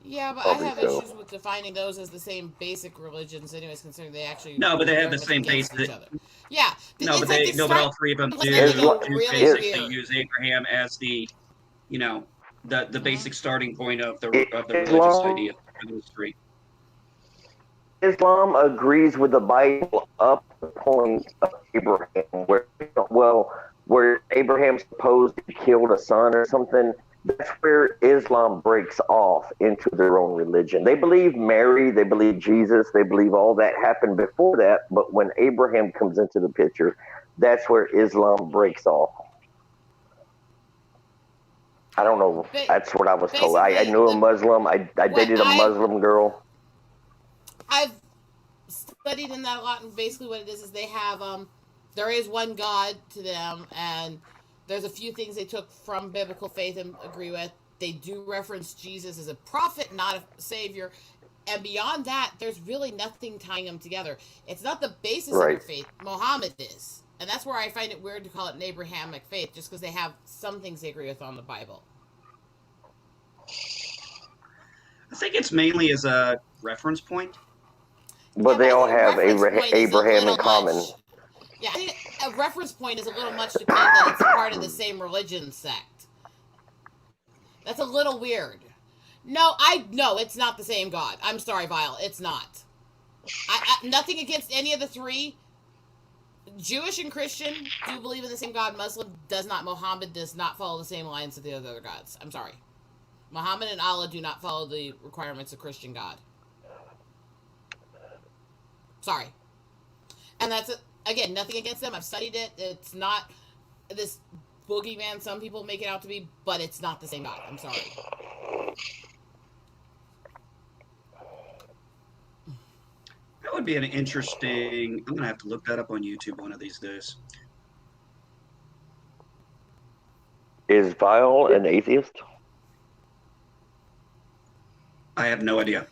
Yeah, but Probably I have so. issues with defining those as the same basic religions, anyways, considering they actually No, but they have very the much same against basic. each other. Yeah, No, it's but like they they no, but all start, three of them and do. then they Islam, go Do really basically weird. use Abraham as the, you know, the Mhm. basic starting point of the religious Islam, idea for those three. Islam agrees with the Bible up to the point of Abraham, where Abraham supposed he killed a son or something. That's where Islam breaks off into their own religion. They believe Mary, they believe Jesus, they believe all that happened before that. But when Abraham comes into the picture, that's where Islam breaks off. I don't know. That's what I was told. I Basically, knew a Muslim. I what dated a Muslim girl. I've studied in that a lot, and basically what it is they have there is one God to them, and there's a few things they took from biblical faith and agree with. They do reference Jesus as a prophet, not a savior, and beyond that, there's really nothing tying them together. It's not the basis of their Right. faith. Muhammad is, and that's where I find it weird to call it an Abrahamic faith, just because they have some things they agree with on the Bible. I think it's mainly as a reference point. But they I all think a have reference point is a Abraham in little common. much. Yeah, I think a reference point is a little much to claim that it's part of the same religion sect. That's a little weird. No, it's not the same God. I'm sorry, Vile, it's not. Nothing against any of the three. Jewish and Christian do believe in the same God. Muslim does not. Muhammad does not follow the same lines of the other gods. I'm sorry. Muhammad and Allah do not follow the requirements of Christian God. Sorry. And that's it. Again, nothing against them. I've studied it. It's not this boogeyman some people make it out to be, but it's not the same God. I'm sorry. That would be an interesting. I'm gonna have to look that up on YouTube one of these days. Is Vile an atheist? I have no idea.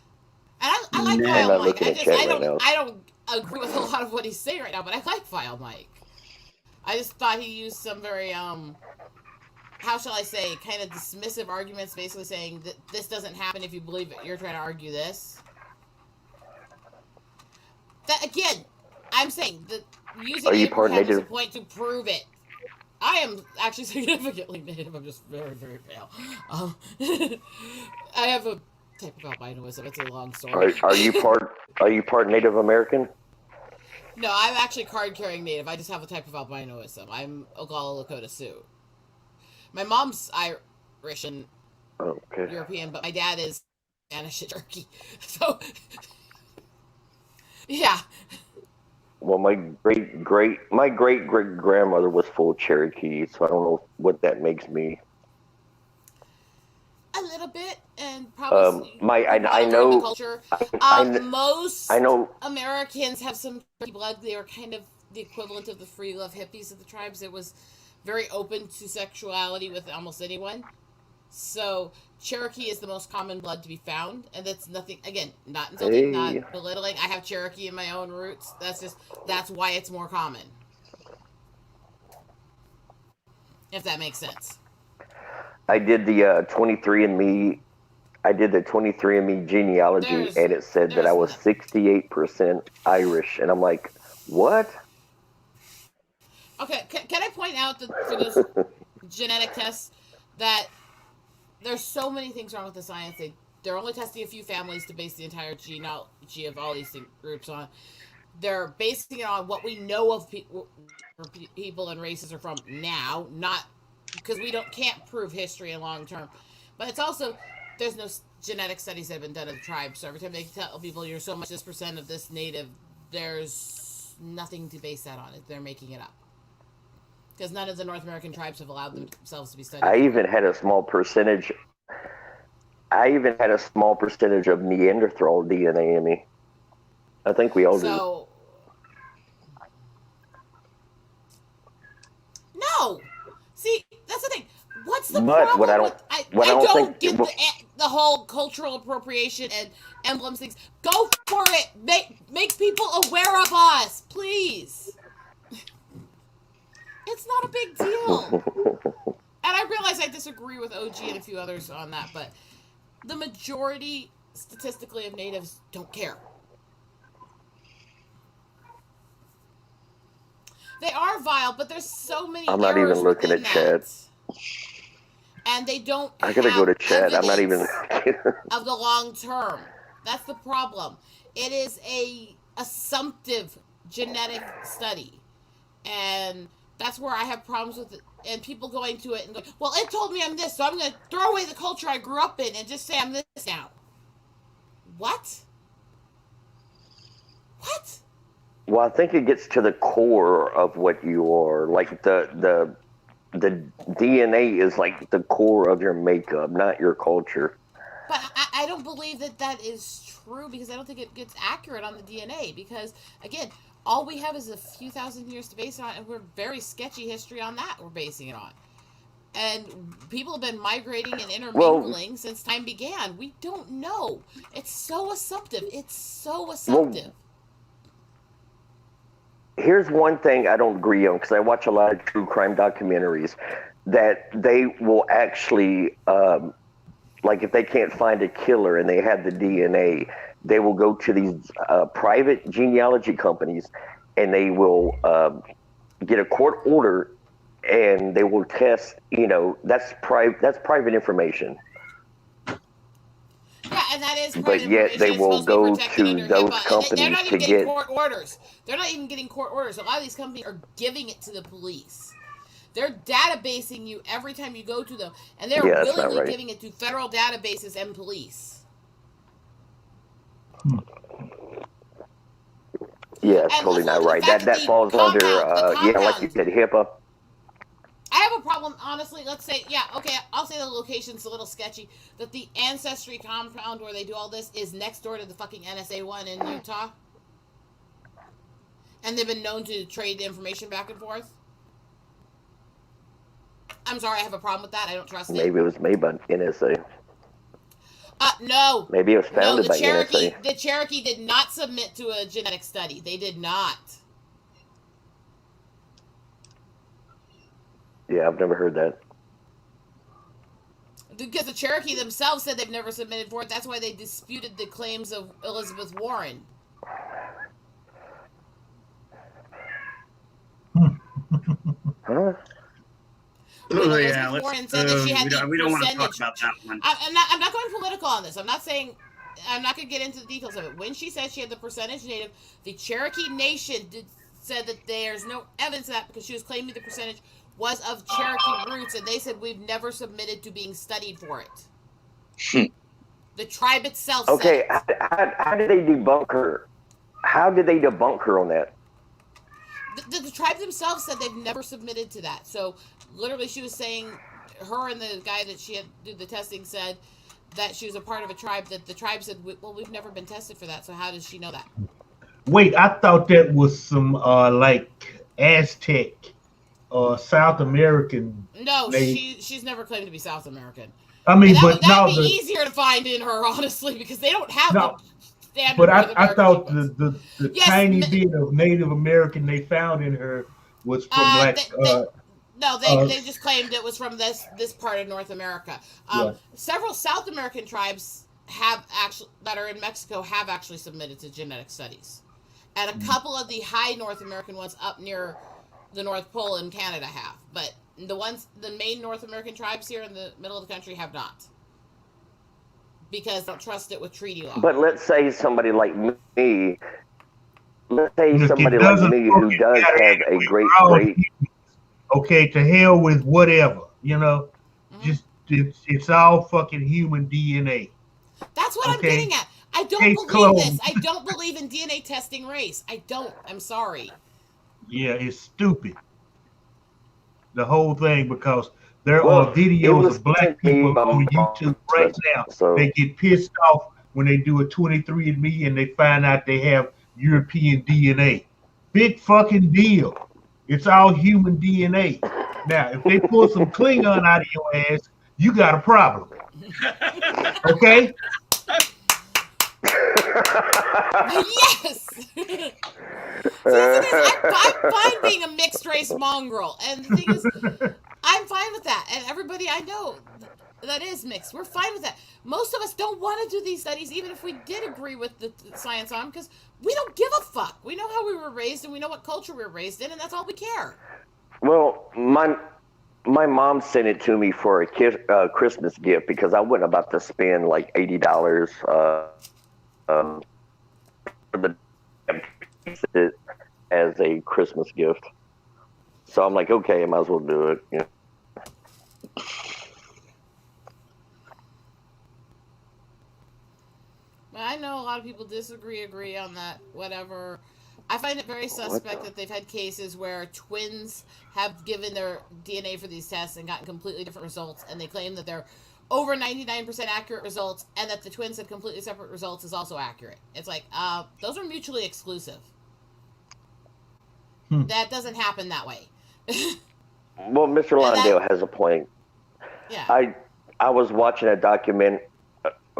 And I like No. I'm Vile not Mike. looking at chat right now. I don't agree with a lot of what he's saying right now, but I like Vile Mike. I just thought he used some very how shall I say, kind of dismissive arguments, basically saying that this doesn't happen if you believe it. You're trying to argue this. That again, I'm saying that using Are you part Abraham as a native? point to prove it. I am actually significantly native. I'm just very, very pale. I have a type of albinism. It's a long story. Are you part Native American? No, I'm actually card-carrying native. I just have a type of albinism. I'm Oglala Lakota Sioux. My mom's Irish and Okay. European, but my dad is Spanish and Turkey. So, yeah. Well, my great grandmother was full Cherokee, so I don't know what that makes me. A little bit, and probably I know the culture. Most I know Americans have some Cherokee blood. They were kind of the equivalent of the free love hippies of the tribes. It was very open to sexuality with almost anyone. So Cherokee is the most common blood to be found, and that's nothing. Again, not insulting, not belittling. I have Cherokee in my own roots. That's why it's more common. If that makes sense. I did the 23andMe. I did the 23andMe genealogy, and it said that I was 68% Irish, and I'm like, what? Okay, can I point out that for those genetic tests that there's so many things wrong with the science. They're only testing a few families to base the entire genealogy of all these groups on. They're basing it on what we know of people and races are from now, not because we can't prove history in long term. But it's also there's no genetic studies that have been done of the tribe. So every time they tell people you're so much this percent of this native, there's nothing to base that on. They're making it up. Because none of the North American tribes have allowed themselves to be studied. I even had a small percentage of Neanderthal DNA in me. I think we all do. So, no. See, that's the thing. What's the problem? I don't get the whole cultural appropriation and emblems things. Go for it. Make people aware of us, please. It's not a big deal. And I realize I disagree with OG and a few others on that, but the majority, statistically, of natives don't care. They are vile, but there's so many I'm not even errors looking within at chat. that. And they don't I gotta go have to chat. I'm not even. evidence of the long term. That's the problem. It is a assumptive genetic study. And that's where I have problems with it. And people going to it and going, well, it told me I'm this, so I'm going to throw away the culture I grew up in and just say I'm this now. What? What? Well, I think it gets to the core of what you are. Like the DNA is like the core of your makeup, not your culture. But I don't believe that that is true because I don't think it gets accurate on the DNA because, again, all we have is a few thousand years to base it on, and we're very sketchy history on that we're basing it on. And people have been migrating and intermingling since time began. We don't know. It's so assumptive. It's so assumptive. Here's one thing I don't agree on because I watch a lot of true crime documentaries that they will actually, like if they can't find a killer and they have the DNA, they will go to these private genealogy companies and they will get a court order and they will test, that's private information. Yeah, and that is But private yet they information. It's will supposed to be go protected to under those HIPAA. companies They're not to even getting get. court orders. They're not even getting court orders. A lot of these companies are giving it to the police. They're databasing you every time you go to them, and they're Yeah, that's not willingly right. giving it to federal databases and police. Yeah, it's And totally let's not look at right. the fact That the falls under, compound, like you said, HIPAA. I have a problem, honestly. Let's say, yeah, okay, I'll say the location's a little sketchy. That the Ancestry compound where they do all this is next door to the fucking NSA one in Utah. And they've been known to trade information back and forth. I'm sorry, I have a problem with that. I don't trust it. Maybe it was made by NSA. No. Maybe it was founded by NSA. The Cherokee did not submit to a genetic study. They did not. Yeah, I've never heard that. Because the Cherokee themselves said they've never submitted for it. That's why they disputed the claims of Elizabeth Warren. Huh? Elizabeth Warren said that she had we don't want to percentage. talk about that one. I'm not going political on this. I'm not going to get into the details of it. When she said she had the percentage native, the Cherokee Nation said that there's no evidence of that because she was claiming the percentage was of Cherokee roots, and they said we've never submitted to being studied for it. The tribe itself Okay, said it. how did they debunk her? How did they debunk her on that? The tribe themselves said they've never submitted to that. So literally she was saying, her and the guy that she had did the testing said that she was a part of a tribe that the tribe said, well, we've never been tested for that, so how does she know that? Wait, I thought that was some like Aztec or South American. No, she's never claimed to be South American. I mean, that but would be easier to find in her, honestly, because they don't have the standard. But North I thought American the tiny bit of Native American they found in her was from they just claimed it was from this part of North America. Several South American tribes that are in Mexico have actually submitted to genetic studies, and a couple of the high North American ones up near the North Pole in Canada have, but the main North American tribes here in the middle of the country have not, because they don't trust it with treaty law. But let's say somebody like me. Let's say somebody like me who does have a great. Okay, to hell with whatever, just it's all fucking human DNA. That's what I'm getting at. I don't believe this. I don't believe in DNA testing race. I don't. I'm sorry. Yeah, it's stupid. The whole thing, because there are videos of black people on YouTube right now. So they get pissed off when they do a 23andMe and they find out they have European DNA. Big fucking deal. It's all human DNA. Now, if they pull some Klingon out of your ass, you got a problem. Okay? Yes. So that's the thing is, I'm fine being a mixed race mongrel, and the thing is, I'm fine with that. And everybody I know, that is mixed. We're fine with that. Most of us don't want to do these studies, even if we did agree with the science on them, because we don't give a fuck. We know how we were raised, and we know what culture we were raised in, and that's all we care. Well, my mom sent it to me for a Christmas gift because I wasn't about to spend like $80 for the as a Christmas gift. So I'm like, okay, I might as well do it. You know? I know a lot of people agree on that, whatever. I find it very suspect that they've had cases where twins have given their DNA for these tests and gotten completely different results, and they claim that they're over 99% accurate results, and that the twins had completely separate results is also accurate. It's like, those are mutually exclusive. That doesn't happen that way. Well, Mr. Londale has a point. Yeah. I was watching a document.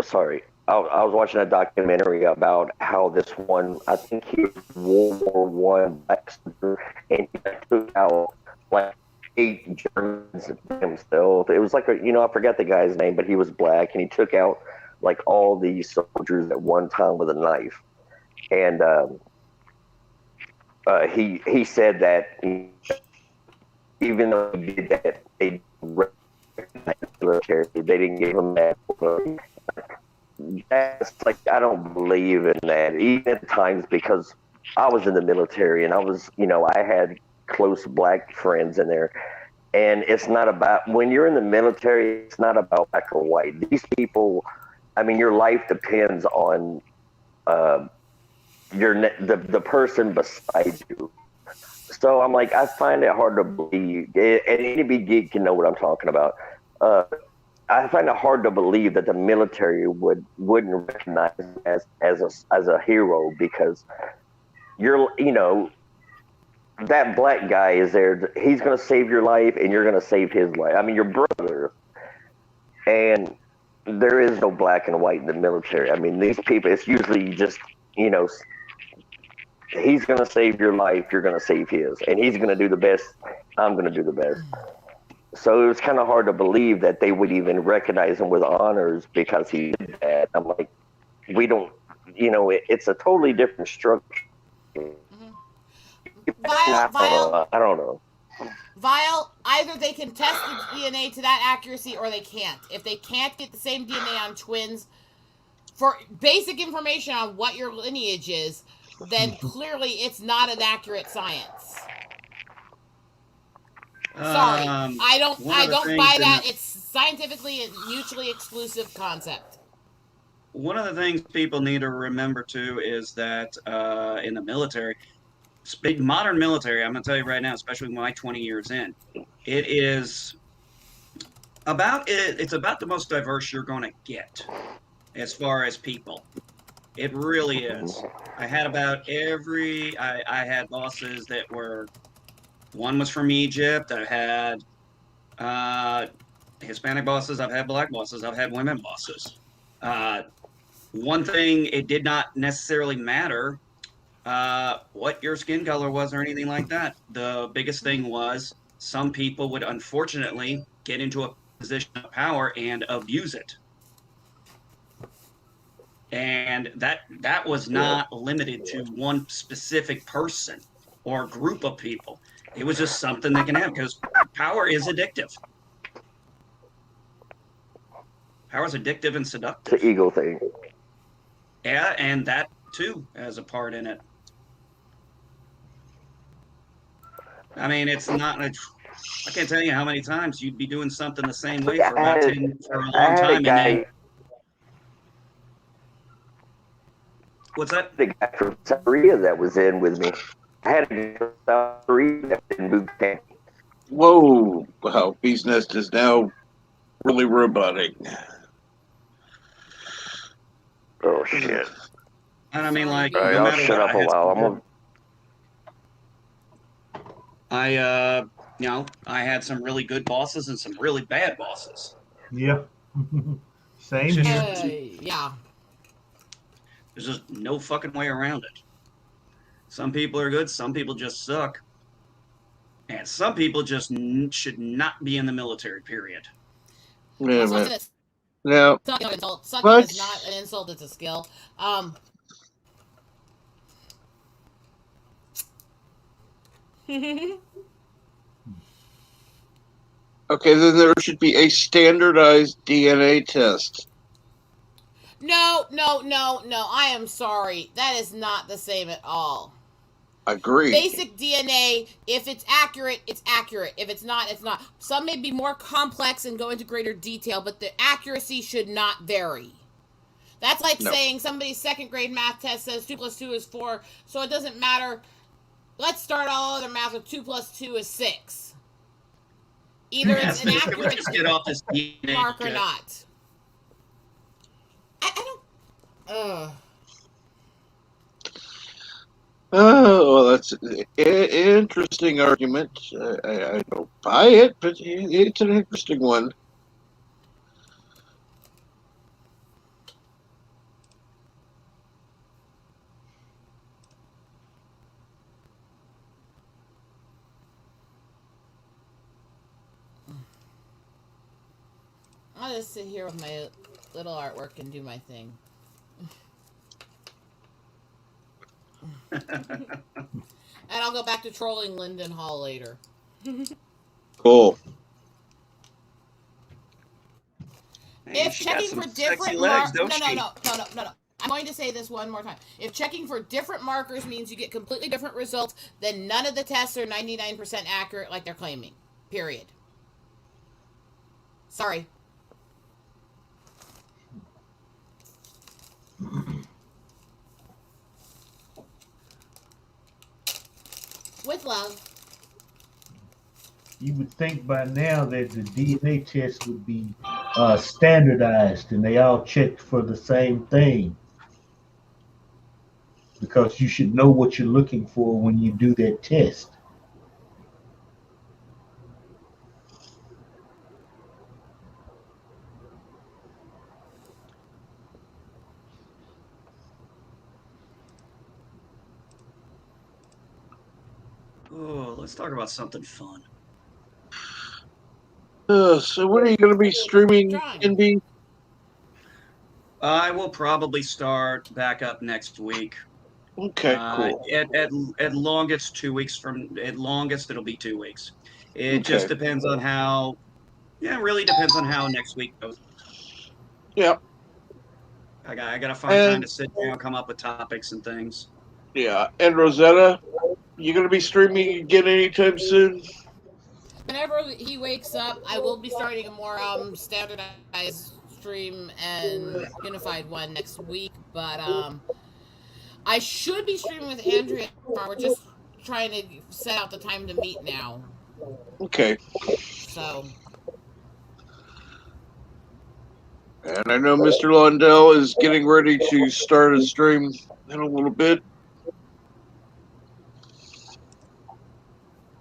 Sorry. I was watching a documentary about how this one, I think he was World War One black soldier, and he took out like 8 Germans himself. It was like I forgot the guy's name, but he was black, and he took out like all these soldiers at one time with a knife. And he said that even though he did that, they didn't recognize the military. They didn't give him that. That's like, I don't believe in that, even at times, because I was in the military and I was, I had close black friends in there. And it's not about, when you're in the military, it's not about black or white. These people, I mean, your life depends on the person beside you. So I'm like, I find it hard to believe, and any geek can know what I'm talking about. I find it hard to believe that the military wouldn't recognize as a hero, because that black guy is there. He's going to save your life, and you're going to save his life. I mean, your brother. And there is no black and white in the military. I mean, these people, it's usually just, he's going to save your life, you're going to save his, and he's going to do the best, I'm going to do the best. So it was kind of hard to believe that they would even recognize him with honors because he did that. I'm like, we don't, it's a totally different structure. Vile, I don't know. Vile, either they can test the DNA to that accuracy or they can't. If they can't get the same DNA on twins for basic information on what your lineage is, then clearly it's not an accurate science. Sorry, I don't buy that. It's scientifically a mutually exclusive concept. One of the things people need to remember too is that in the military, modern military, I'm going to tell you right now, especially my 20 years in, it's about the most diverse you're going to get as far as people. It really is. I had I had bosses that were, one was from Egypt. I've had Hispanic bosses. I've had black bosses. I've had women bosses. One thing, it did not necessarily matter what your skin color was or anything like that. The biggest thing was some people would unfortunately get into a position of power and abuse it. And that was not limited to one specific person or group of people. It was just something that can happen because power is addictive. Power is addictive and seductive. It's an ego thing. Yeah, and that too has a part in it. I mean, it's not. I can't tell you how many times you'd be doing something the same way for a long time, and then. What's that? The guy from South Korea that was in with me. I had a guy from South Korea that didn't boot camp. Whoa! Wow, Beast Nest is now really robotic. Oh shit! And I mean, like, all right, I'll shut up a while. I had some really good bosses and some really bad bosses. Yeah. Same here. Yeah. There's just no fucking way around it. Some people are good, some people just suck. And some people just should not be in the military, period. Wait a Sucking minute. is Now, sucking, an insult. Sucking what? is not an insult, it's a skill. Okay, then there should be a standardized DNA test. No. I am sorry. That is not the same at all. Agreed. Basic DNA, if it's accurate, it's accurate. If it's not, it's not. Some may be more complex and go into greater detail, but the accuracy should not vary. That's like saying somebody's second grade math test says 2 plus 2 is 4, so it doesn't matter. Let's start all other math with 2 plus 2 is 6. Either it's an accurate get off this DNA mark or not. I don't. Oh, well, that's an interesting argument. I don't buy it, but it's an interesting one. I'll just sit here with my little artwork and do my thing. And I'll go back to trolling Linden Hall later. Cool. If checking for different markers, no. I'm going to say this one more time. If checking for different markers means you get completely different results, then none of the tests are 99% accurate like they're claiming. Period. Sorry. With love. You would think by now that the DNA test would be standardized and they all checked for the same thing. Because you should know what you're looking for when you do that test. Oh, let's talk about something fun. So when are you going to be streaming Indie? I will probably start back up next week. Okay, cool. At longest 2 weeks at longest it'll be 2 weeks. It just depends on how. Yeah, it really depends on how next week goes. Yeah. I gotta find time to sit down, come up with topics and things. Yeah, and Rosetta, you going to be streaming again anytime soon? Whenever he wakes up, I will be starting a more standardized stream and unified one next week. But I should be streaming with Andrea. We're just trying to set out the time to meet now. Okay. So. And I know Mr. Lundell is getting ready to start a stream in a little bit.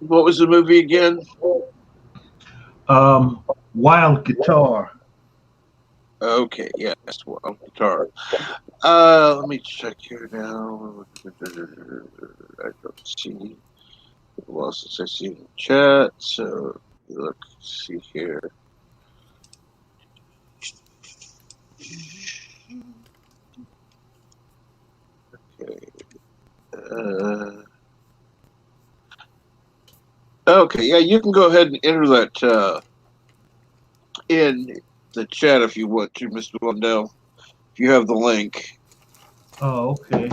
What was the movie again? Wild Guitar. Okay, yes, Wild Guitar. Let me check here now. I don't see what else I see in the chat. So look, see here. Okay. Okay, yeah, you can go ahead and enter that in the chat if you want to, Mr. Lundell. If you have the link. Oh, okay.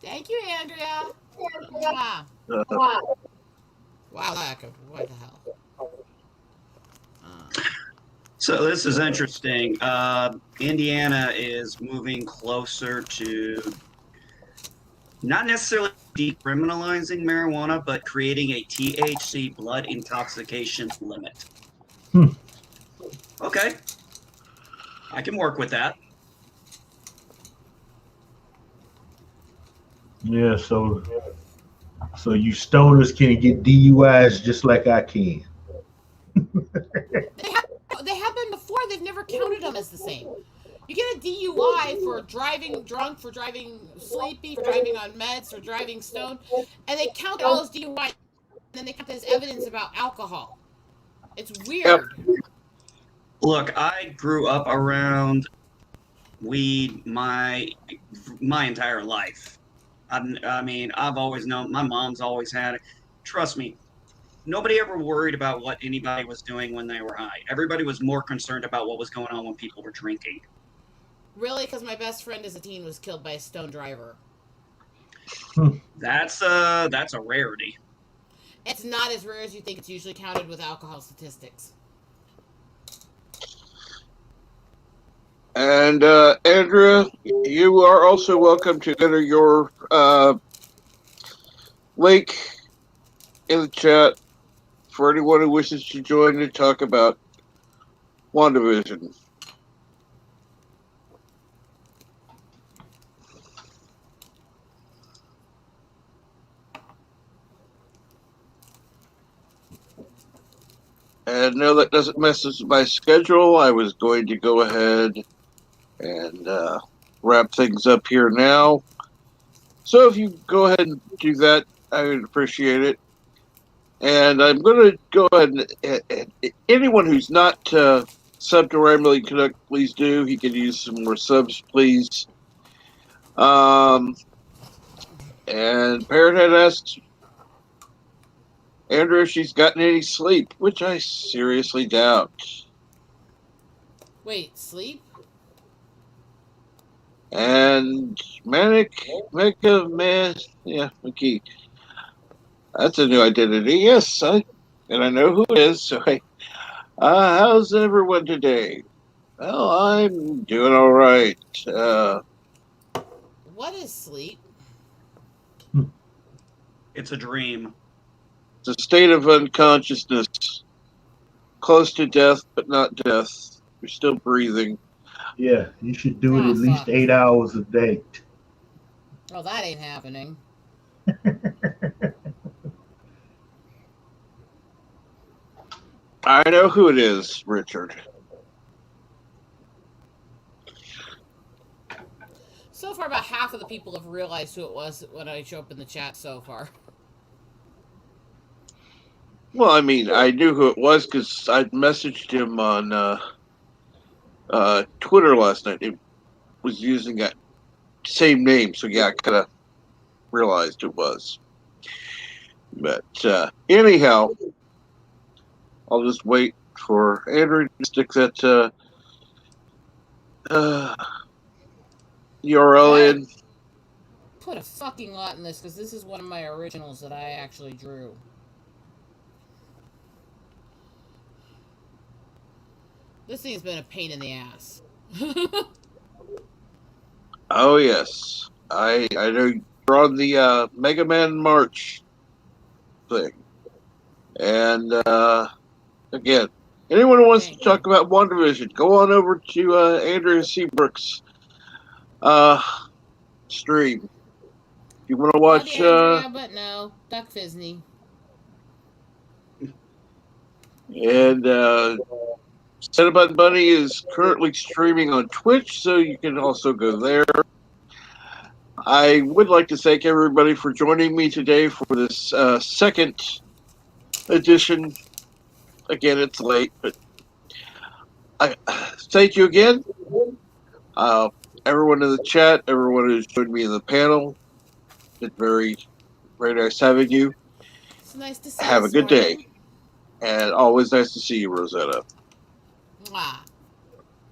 Thank you, Andrea. Wow, what the hell? So this is interesting. Indiana is moving closer to not necessarily decriminalizing marijuana, but creating a THC blood intoxication limit. Okay. I can work with that. Yeah, so you stoners can get DUIs just like I can. They have been before. They've never counted them as the same. You get a DUI for driving drunk, for driving sleepy, for driving on meds, for driving stoned, and they count all those DUIs, and then they count as evidence about alcohol. It's weird. Look, I grew up around weed my entire life. I mean, I've always known. My mom's always had it. Trust me, nobody ever worried about what anybody was doing when they were high. Everybody was more concerned about what was going on when people were drinking. Really? Because my best friend as a teen was killed by a stone driver. That's a rarity. It's not as rare as you think. It's usually counted with alcohol statistics. And Andrea, you are also welcome to enter your link in the chat for anyone who wishes to join to talk about WandaVision. And no, that doesn't mess with my schedule. I was going to go ahead and wrap things up here now. So if you go ahead and do that, I would appreciate it. And I'm going to go ahead and anyone who's not subbed to Rambling Canuck, please do. He could use some more subs, please. And Parrothead asks Andrew if she's gotten any sleep, which I seriously doubt. Wait, sleep? And Manic Mecca Man, yeah, McKee. That's a new identity. Yes, I know who it is. So, how's everyone today? Well, I'm doing all right. What is sleep? It's a dream. It's a state of unconsciousness, close to death, but not death. You're still breathing. Yeah, you should do it at least 8 hours a day. Oh, that ain't happening. I know who it is, Richard. So far, about half of the people have realized who it was when I show up in the chat so far. Well, I mean, I knew who it was because I messaged him on Twitter last night. It was using that same name, so yeah, I kind of realized it was. But anyhow, I'll just wait for Andrew to stick that URL in. Put a fucking lot in this because this is one of my originals that I actually drew. This thing's been a pain in the ass. Oh yes, I know you're on the Mega Man March thing, and again, anyone who wants to talk about WandaVision, go on over to Andrea Seabrook's stream. If you want to watch, Andrea, but no, Duck Fisney. And Cinnabon Bunny is currently streaming on Twitch, so you can also go there. I would like to thank everybody for joining me today for this second edition. Again, it's late, but I thank you again. Everyone in the chat, everyone who's joined me in the panel. It's very, very nice having you. It's nice to see you. Have a good day. And always nice to see you, Rosetta. Mwah.